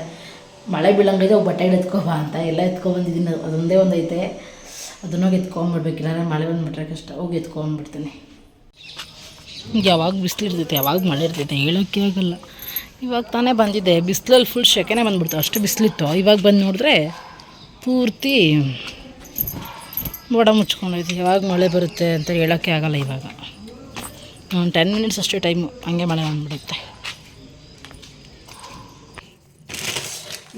ಮಳೆ ಬೀಳಂಗೈತೆ ಹೋಗಿ ಬಟ್ಟೆ ಎತ್ಕೊಬಾ ಅಂತ. ಎಲ್ಲ ಎತ್ಕೊಬಂದಿದ್ದೀನಿ, ಅದೊಂದೇ ಒಂದೈತೆ, ಅದನ್ನೋಗಿ ಎತ್ಕೊಂಡ್ಬಿಡ್ಬೇಕಿಲ್ಲ, ಮಳೆ ಬಂದುಬಿಟ್ರೆ ಕಷ್ಟ, ಹೋಗಿ ಎತ್ಕೊಂಡ್ಬಿಡ್ತೀನಿ. ಯಾವಾಗ ಬಿಸಿಲು ಇರ್ತೈತೆ, ಯಾವಾಗ ಮಳೆ ಇರ್ತೈತೆ ಹೇಳೋಕ್ಕೆ ಆಗಲ್ಲ. ಇವಾಗ ತಾನೇ ಬಂದಿದ್ದೆ, ಬಿಸಿಲಲ್ಲಿ ಫುಲ್ ಸೆಕೆನೇ ಬಂದುಬಿಡ್ತು, ಅಷ್ಟು ಬಿಸಿಲಿತ್ತು. ಇವಾಗ ಬಂದು ನೋಡಿದ್ರೆ ಪೂರ್ತಿ ಮೋಡ ಮುಚ್ಕೊಂಡೈತಿ. ಯಾವಾಗ ಮಳೆ ಬರುತ್ತೆ ಅಂತ ಹೇಳೋಕ್ಕೆ ಆಗಲ್ಲ. ಇವಾಗ ಒಂದು 10 ಮಿನಿಟ್ಸ್ ಅಷ್ಟೇ ಟೈಮು, ಹಂಗೆ ಮಳೆ ಬಂದುಬಿಡುತ್ತೆ.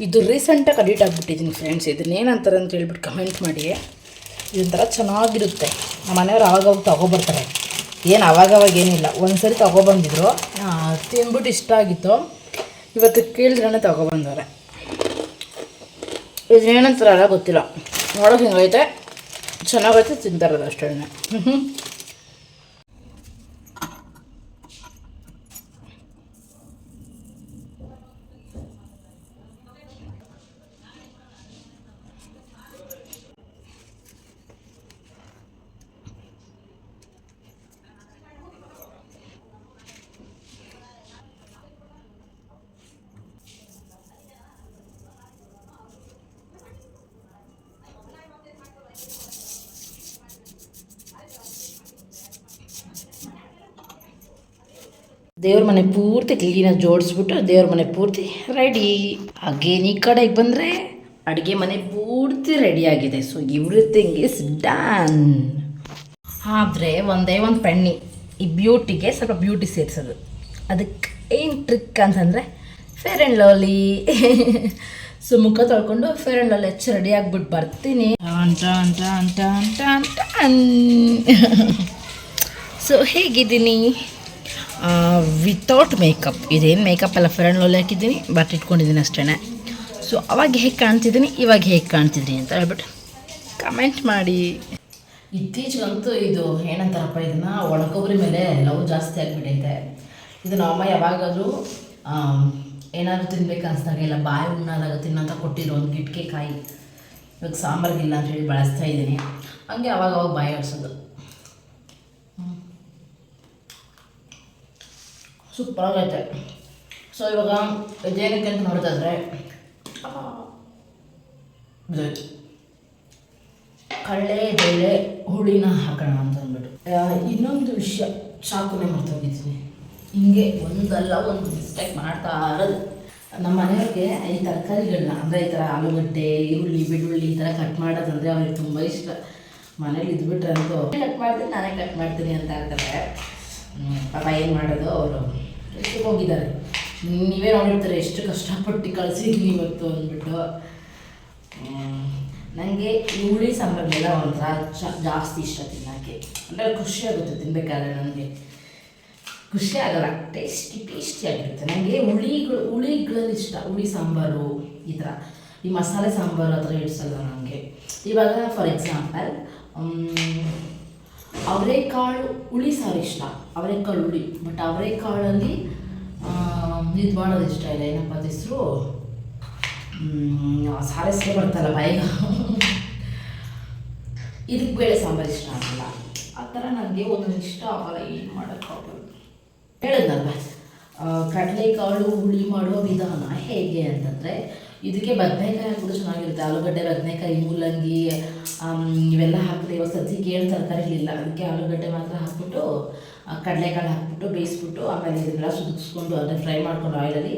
ಇದು ರೀಸೆಂಟಾಗಿ ಅಡಿಟ್ ಆಗಿಬಿಟ್ಟಿದ್ದೀನಿ ಫ್ರೆಂಡ್ಸ್. ಇದನ್ನೇನಂತಾರೆ ಅಂತ ಹೇಳ್ಬಿಟ್ಟು ಕಮೆಂಟ್ ಮಾಡಿ. ಇದೊಂಥರ ಚೆನ್ನಾಗಿರುತ್ತೆ. ನಮ್ಮ ಮನೆಯವ್ರು ಆವಾಗವಾಗ ತೊಗೊಬರ್ತಾರೆ, ಏನು ಅವಾಗವಾಗ ಏನಿಲ್ಲ, ಒಂದು ಸರಿ ತೊಗೊಬಂದಿದ್ರು, ತಿಂದ್ಬಿಟ್ಟು ಇಷ್ಟ ಆಗಿತ್ತು, ಇವತ್ತು ಕೇಳಿದ್ರೇ ತೊಗೊಬಂದವ್ರೆ. ಇದೇನಂತಾರಲ್ಲ ಗೊತ್ತಿಲ್ಲ, ನೋಡೋಕೆ ಹಿಂಗೈತೆ, ಚೆನ್ನಾಗೈತೆ, ತಿಂತಾರದು ಅಷ್ಟೇ. ದೇವ್ರ ಮನೆ ಪೂರ್ತಿ ಕ್ಲೀನಾಗಿ ಜೋಡಿಸ್ಬಿಟ್ಟು ದೇವ್ರ ಮನೆ ಪೂರ್ತಿ ರೆಡಿ. ಹಾಗೇನು ಈ ಕಡೆಗೆ ಬಂದರೆ ಅಡುಗೆ ಮನೆ ಪೂರ್ತಿ ರೆಡಿಯಾಗಿದೆ. So everything is done. ಆದರೆ ಒಂದೇ ಒಂದು ಪೆಣ್ಣಿ, ಈ ಬ್ಯೂಟಿಗೆ ಸ್ವಲ್ಪ ಬ್ಯೂಟಿ ಸೇರಿಸೋದು. ಅದಕ್ಕೆ ಏನು ಟ್ರಿಕ್ ಅಂತಂದರೆ ಫೇರ್ ಆ್ಯಂಡ್ ಲವ್ಲಿ. ಸೊ ಮುಖ ತೊಳ್ಕೊಂಡು ಫೇರ್ ಆ್ಯಂಡ್ ಲವ್ಲಿ ಹೆಚ್ಚು ರೆಡಿ ಆಗಿಬಿಟ್ಟು ಬರ್ತೀನಿ. ಸೊ ಹೇಗಿದ್ದೀನಿ ವಿತೌಟ್ ಮೇಕಪ್. ಇದೇನು ಮೇಕಪ್ ಎಲ್ಲ ಫೇರ್ ಆ್ಯಂಡ್ ಲವ್ಲಿ ಹಾಕಿದ್ದೀನಿ, ಬಟ್ ಇಟ್ಕೊಂಡಿದ್ದೀನಿ ಅಷ್ಟೇ. ಸೊ ಅವಾಗ ಹೇಗೆ ಕಾಣ್ತಿದ್ದೀನಿ, ಇವಾಗ ಹೇಗೆ ಕಾಣ್ತಿದ್ದೀನಿ ಅಂತ ಹೇಳ್ಬಿಟ್ಟು ಕಮೆಂಟ್ ಮಾಡಿ. ಇತ್ತೀಚೆಗಂತೂ ಇದು ಏನಂತಾರಪ್ಪ, ಇದನ್ನು ಒಣಕೊಬ್ಬರಿ ಮೇಲೆ ಲವ್ ಜಾಸ್ತಿ ಆಗಿಬಿಟ್ಟೈತೆ. ಇದು ನಮ್ಮಮ್ಮ ಯಾವಾಗಾದರೂ ಏನಾದರೂ ತಿನ್ಬೇಕು ಅನ್ಸ್ದಾಗ ಇಲ್ಲ ಬಾಯಿ ಉಣ್ಣಾದಾಗ ತಿನ್ನೋಂತ ಕೊಟ್ಟಿರೋ ಒಂದು ಗಿಟ್ಕೆ ಕಾಯಿ, ಇವಾಗ ಸಾಂಬಾರ್ಗಿಲ್ಲ ಅಂತೇಳಿ ಬಳಸ್ತಾ ಇದ್ದೀನಿ. ಹಂಗೆ ಅವಾಗ ಬಾಯಿ ಆಡಿಸೋದು. ಸೂಪರಾಗೈತೆ. ಸೊ ಇವಾಗ ಇದೇನಕ್ಕೆ ಅಂತ ನೋಡ್ತಾ ಇದ್ರೆ ಕಡಲೆ ಬೇಳೆ ಹುಳಿನ ಹಾಕೋಣ ಅಂತ ಅಂದ್ಬಿಟ್ಟು. ಇನ್ನೊಂದು ವಿಷಯ, ಚಾಕುನೇ ಮರ್ತೋಗಿದ್ದೀನಿ. ಹಿಂಗೆ ಒಂದಲ್ಲ ಒಂದು ಮಿಸ್ಟೇಕ್ ಮಾಡ್ತಾ ಇರೋದು. ನಮ್ಮ ಮನೆಯವ್ರಿಗೆ ಈ ತರಕಾರಿಗಳನ್ನ ಅಂದರೆ ಈ ಥರ ಆಲೂಗಡ್ಡೆ, ಈರುಳ್ಳಿ, ಬೆಳ್ಳುಳ್ಳಿ ಈ ಥರ ಕಟ್ ಮಾಡೋದಂದರೆ ಅವ್ರಿಗೆ ತುಂಬ ಇಷ್ಟ. ಮನೇಲಿ ಇದ್ಬಿಟ್ರೆ ಅಂತೂ ಕಟ್ ಮಾಡ್ತೀನಿ, ನಾನೇ ಕಟ್ ಮಾಡ್ತೀನಿ ಅಂತ ಹೇಳ್ತಾರೆ. ಪಾಪ ಏನು ಮಾಡೋದು, ಅವರು ಎಷ್ಟು ಹೋಗಿದ್ದಾರೆ, ನೀವೇ ನೋಡಿರ್ತಾರೆ ಎಷ್ಟು ಕಷ್ಟಪಟ್ಟು ಕಳಿಸಿದ್ದೀನಿ ಇವತ್ತು ಅಂದ್ಬಿಟ್ಟು. ನನಗೆ ಹುಳಿ ಸಾಂಬಾರ್ಗೆಲ್ಲ ಒಂಥರ ಜಾಸ್ತಿ ಇಷ್ಟ ತಿನ್ನೋಕ್ಕೆ. ಅಂದರೆ ಖುಷಿಯಾಗುತ್ತೆ ತಿನ್ನಬೇಕಾದ್ರೆ, ನನಗೆ ಖುಷಿ ಆಗಲ್ಲ, ಟೇಸ್ಟಿ ಆಗಿರುತ್ತೆ. ನನಗೆ ಹುಳಿಗಳಲ್ಲಿ ಇಷ್ಟ. ಹುಳಿ ಸಾಂಬಾರು ಈ ಥರ, ಈ ಮಸಾಲೆ ಸಾಂಬಾರು ಆ ಥರ ಇಡಿಸಲ್ಲ ನನಗೆ. ಇವಾಗ ಫಾರ್ ಎಕ್ಸಾಂಪಲ್ ಅವರೆಕಾಳು ಹುಳಿ ಸಾರು ಇಷ್ಟ, ಅವರೆಕಾಳು ಹುಳಿ. ಬಟ್ ಅವರೆಕಾಳಲ್ಲಿ ಇದು ಮಾಡೋದು ಇಷ್ಟ ಇಲ್ಲ. ಏನಪ್ಪ ಅದು ಹೆಸರು, ಸಾರು ಹೆಸರು ಬರ್ತಲ್ಲ ಬಾಯಿಗೆ, ಇದಕ್ಕೆ ಬೇಳೆ ಸಾಂಬಾರು ಇಷ್ಟ ಆಗಲ್ಲ. ಆ ಥರ ನನಗೆ ಒಂದೊಂದು ಇಷ್ಟ ಆಗಲ್ಲ, ಏನು ಮಾಡೋಕ್ಕಾಗಲ್ಲ. ಹೇಳಿದ್ನಲ್ವ, ಕಡಲೆಕಾಳು ಹುಳಿ ಮಾಡೋ ವಿಧಾನ ಹೇಗೆ ಅಂತಂದರೆ, ಇದಕ್ಕೆ ಬದನೆಕಾಯಿ ಹಾಕಿಬಿಟ್ಟು ಚೆನ್ನಾಗಿರುತ್ತೆ. ಆಲೂಗಡ್ಡೆ, ಬದನೆಕಾಯಿ, ಮೂಲಂಗಿ ಇವೆಲ್ಲ ಹಾಕಿದ್ರೆ, ಇವಾಗ ಸದ್ಯಕ್ಕೆ ಏನು ತರಕಾರಿಗಳಿಲ್ಲ, ಅದಕ್ಕೆ ಆಲೂಗಡ್ಡೆ ಮಾತ್ರ ಹಾಕ್ಬಿಟ್ಟು ಕಡಲೆಕಾಳು ಹಾಕ್ಬಿಟ್ಟು ಬೇಯಿಸ್ಬಿಟ್ಟು ಆಮೇಲೆ ಇದನ್ನೆಲ್ಲ ಸುದಿಸ್ಕೊಂಡು ಅಂದರೆ ಫ್ರೈ ಮಾಡ್ಕೊಂಡು ಆಯಿಲಲ್ಲಿ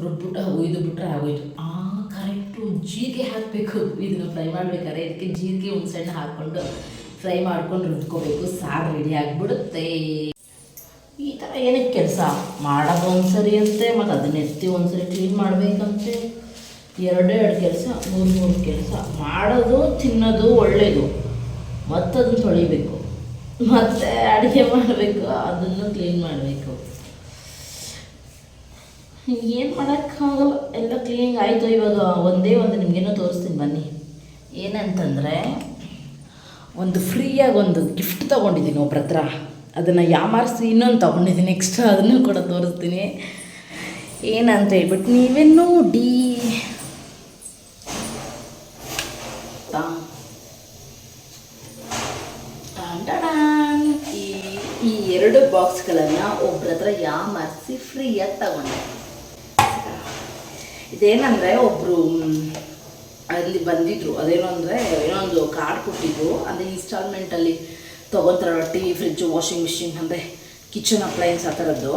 ರುಬ್ಬಿಟ್ಟು ಒಯ್ದು ಬಿಟ್ಟರೆ ಆಗೋಯ್ತು. ಕರೆಕ್ಟು ಜೀರಿಗೆ ಹಾಕಬೇಕು. ಇದನ್ನು ಫ್ರೈ ಮಾಡಬೇಕಾದ್ರೆ ಇದಕ್ಕೆ ಜೀರಿಗೆ ಹುಣಸೆಹಣ್ಣು ಹಾಕ್ಕೊಂಡು ಫ್ರೈ ಮಾಡ್ಕೊಂಡು ರುಬ್ಕೋಬೇಕು. ಸಾರು ರೆಡಿ ಆಗಿಬಿಡುತ್ತೆ. ಈ ಥರ ಏನಕ್ಕೆ ಕೆಲಸ ಮಾಡೋದು ಒಂದ್ಸರಿ ಅಂತೆ, ಮತ್ತು ಅದನ್ನ ಎತ್ತಿ ಒಂದ್ಸರಿ ಕ್ಲೀನ್ ಮಾಡಬೇಕಂತೆ. ಎರಡು ಕೆಲಸ, ಮೂರು ಕೆಲಸ. ಮಾಡೋದು ತಿನ್ನೋದು ಒಳ್ಳೆಯದು, ಮತ್ತು ಅದನ್ನು ತೊಳಿಬೇಕು, ಮತ್ತು ಅಡುಗೆ ಮಾಡಬೇಕು, ಅದನ್ನು ಕ್ಲೀನ್ ಮಾಡಬೇಕು. ಏನು ಮಾಡೋಕ್ಕಾಗಲ್ಲ, ಎಲ್ಲ ಕ್ಲೀನಿಂಗ್ ಆಯಿತು. ಇವಾಗ ಒಂದೇ ಒಂದು ನಿಮಗೇನೋ ತೋರಿಸ್ತೀನಿ ಬನ್ನಿ. ಏನಂತಂದರೆ ಒಂದು ಫ್ರೀಯಾಗಿ ಒಂದು ಗಿಫ್ಟ್ ತೊಗೊಂಡಿದ್ದೀನಿ ಒಬ್ರ ಹತ್ರ. ಅದನ್ನು ಯಾಮಾರಿಸಿ ಇನ್ನೊಂದು ತೊಗೊಂಡಿದ್ದೀನಿ ಎಕ್ಸ್ಟ್ರಾ, ಅದನ್ನು ಕೂಡ ತೋರಿಸ್ತೀನಿ. ಏನಂತ ಹೇಳ್ಬಿಟ್ಟು ನೀವೇ ನೋಡಿ. ಈ ಎರಡು ಬಾಕ್ಸ್ಗಳನ್ನು ಒಬ್ರ ಹತ್ರ ಯಾಮಾರಿಸಿ ಫ್ರೀಯಾಗಿ ತಗೊಂಡೆ. ಇದೇನಂದರೆ ಒಬ್ಬರು ಅಲ್ಲಿ ಬಂದಿದ್ದರು, ಅದೇನೋ ಅಂದರೆ ಏನೋ ಒಂದು ಕಾರ್ಡ್ ಕೊಟ್ಟಿದ್ರು. ಅಂದರೆ ಇನ್ಸ್ಟಾಲ್ಮೆಂಟಲ್ಲಿ ತೊಗೊತಾರಲ್ಲ, TV, fridge, washing machine, ಅಂದರೆ ಕಿಚನ್ ಅಪ್ಲಯನ್ಸ್ ಆ ಥರದ್ದು.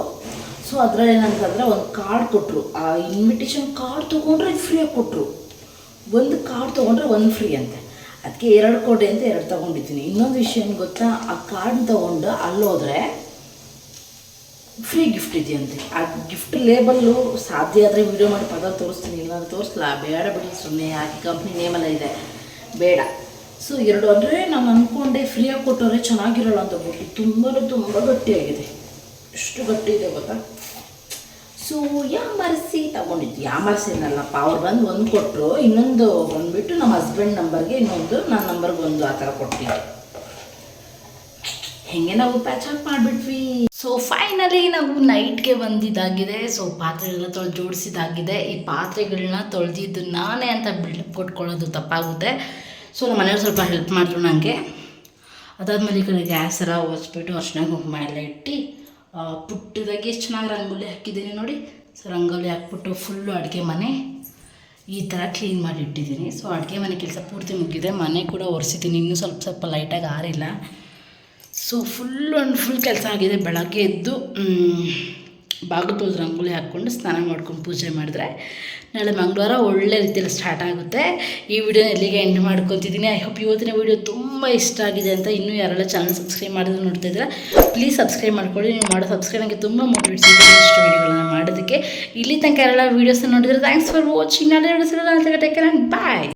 ಸೊ ಅದರಲ್ಲಿ ಏನಂತಂದರೆ ಒಂದು ಕಾರ್ಡ್ ಕೊಟ್ಟರು. ಆ ಇನ್ವಿಟೇಷನ್ ಕಾರ್ಡ್ ತೊಗೊಂಡ್ರೆ ಫ್ರೀಯಾಗಿ ಕೊಟ್ಟರು. ಒಂದು ಕಾರ್ಡ್ ತೊಗೊಂಡ್ರೆ ಒಂದು ಫ್ರೀ ಅಂತೆ. ಅದಕ್ಕೆ 2 ಕೊಡಿ ಅಂತ 2 ತೊಗೊಂಡಿದ್ದೀನಿ. ಇನ್ನೊಂದು ವಿಷಯ ಏನು ಗೊತ್ತಾ, ಆ ಕಾರ್ಡ್ ತೊಗೊಂಡು ಅಲ್ಲೋದ್ರೆ ಫ್ರೀ ಗಿಫ್ಟ್ ಇದೆಯಂತೆ. ಆ ಗಿಫ್ಟ್ ಲೇಬಲ್ಲು ಸಾಧ್ಯ ಆದರೆ ವೀಡಿಯೋ ಮಾಡಿ ಪದ ತೋರಿಸ್ತೀನಿ, ಇಲ್ಲ ತೋರಿಸ್ಲಾ, ಬೇಡ ಬಿಡಿ, ಸುಮ್ಮನೆ ಹಾಕಿ ಕಂಪ್ನಿ ನೇಮೆಲ್ಲ ಇದೆ, ಬೇಡ. ಸೊ 2 ಅಂದರೆ ನಾನು ಅಂದ್ಕೊಂಡೆ ಫ್ರೀಯಾಗಿ ಕೊಟ್ಟವ್ರೆ ಚೆನ್ನಾಗಿರೋಲ್ಲ ಅಂತ ಬಿಟ್ಟು ತುಂಬ ಗಟ್ಟಿಯಾಗಿದೆ. ಎಷ್ಟು ಗಟ್ಟಿ ಇದೆ ಗೊತ್ತಾ. ಸೊ ಯಾಮಾರಿಸಿ ತಗೊಂಡಿದ್ದು, ಯಾಮಾರಿಸಿನಲ್ಲಪ್ಪ, ಅವ್ರು ಬಂದು ಒಂದು ಕೊಟ್ಟರು, ಇನ್ನೊಂದು ಬಂದುಬಿಟ್ಟು ನಮ್ಮ ಹಸ್ಬೆಂಡ್ ನಂಬರ್ಗೆ ಇನ್ನೊಂದು, ನನ್ನ ನಂಬರ್ಗೆ ಒಂದು, ಆ ಥರ ಕೊಟ್ಟಿದ್ದೆ. ಹೆಂಗೆ ನಾವು ಪ್ಯಾಚ್ ಅಪ್ ಮಾಡಿಬಿಟ್ವಿ. ಸೊ ಫೈನಲಿ ನಾವು ನೈಟ್ಗೆ ಬಂದಿದ್ದಾಗಿದೆ. ಸೊ ಪಾತ್ರೆಗಳನ್ನ ತೊಳೆದು ಜೋಡಿಸಿದ್ದಾಗಿದೆ. ಈ ಪಾತ್ರೆಗಳನ್ನ ತೊಳೆದಿದ್ದು ನಾನೇ ಅಂತ ಬಿಲ್ಡಪ್ ಕೊಟ್ಕೊಳ್ಳೋದು ತಪ್ಪಾಗುತ್ತೆ. ಸೊ ನಮ್ಮ ಮನೆಯವ್ರು ಸ್ವಲ್ಪ ಹೆಲ್ಪ್ ಮಾಡಿದ್ರು ನನಗೆ. ಅದಾದಮೇಲೆ ಈ ಕಡೆ ಗ್ಯಾಸ್ ಎಲ್ಲ ಒರೆಸ್ಬಿಟ್ಟು ಅರ್ಶಿನ ಕುಂಕುಮ ಎಲ್ಲ ಇಟ್ಟು ಪುಟ್ಟದಾಗಿ ಎಷ್ಟು ಚೆನ್ನಾಗಿ ರಂಗೋಲಿ ಹಾಕಿದ್ದೀನಿ ನೋಡಿ. ಸೊ ರಂಗೋಲಿ ಹಾಕ್ಬಿಟ್ಟು ಫುಲ್ಲು ಅಡುಗೆ ಮನೆ ಈ ಥರ ಕ್ಲೀನ್ ಮಾಡಿ ಇಟ್ಟಿದ್ದೀನಿ. ಸೊ ಅಡುಗೆ ಮನೆ ಕೆಲಸ ಪೂರ್ತಿ ಮುಗಿದೆ. ಮನೆ ಕೂಡ ಒರೆಸಿದ್ದೀನಿ, ಇನ್ನೂ ಸ್ವಲ್ಪ ಲೈಟಾಗಿ ಆರಿಲ್ಲ. ಸೊ ಫುಲ್ ಕೆಲಸ ಆಗಿದೆ. ಬೆಳಗ್ಗೆ ಎದ್ದು ಬಾಗಿಲು ರಂಗೋಲಿ ಹಾಕ್ಕೊಂಡು ಸ್ನಾನ ಮಾಡ್ಕೊಂಡು ಪೂಜೆ ಮಾಡಿದ್ರೆ ನಾಳೆ ಮಂಗಳವಾರ ಒಳ್ಳೆ ರೀತಿಯಲ್ಲಿ ಸ್ಟಾರ್ಟ್ ಆಗುತ್ತೆ. ಈ ವಿಡಿಯೋ ಎಲ್ಲಿಗೆ ಎಂಡ್ ಮಾಡ್ಕೊತಿದ್ದೀನಿ. ಐ ಹೋಪ್ ಇವತ್ತಿನ ವಿಡಿಯೋ ತುಂಬ ಇಷ್ಟ ಆಗಿದೆ ಅಂತ. ಇನ್ನೂ ಯಾರೆಲ್ಲ ಚಾನಲ್ ಸಬ್ಸ್ಕ್ರೈಬ್ ಮಾಡಿದ್ರೆ ನೋಡ್ತಾ ಇದ್ದೀರಾ, ಪ್ಲೀಸ್ ಸಬ್ಸ್ಕ್ರೈಬ್ ಮಾಡ್ಕೊಳ್ಳಿ. ನೀವು ಮಾಡೋ ಸಬ್ಸ್ಕ್ರೈಬ್ ನನಗೆ ತುಂಬ ಮೋಟಿವೇಟ್ ಸಿಗುತ್ತೆ ಇಷ್ಟು ವಿಡಿಯೋಗಳನ್ನ ಮಾಡೋದಕ್ಕೆ. ಇಲ್ಲಿ ತನಕ ಯಾರೆಲ್ಲ ವೀಡಿಯೋಸ್ನ ನೋಡಿದರೆ ಥ್ಯಾಂಕ್ಸ್ ಫಾರ್ ವಾಚಿಂಗ್. ನಾಳೆ ಟೇಕ್ ಕೇರ್ ಆ್ಯಂಡ್ ಬಾಯ್.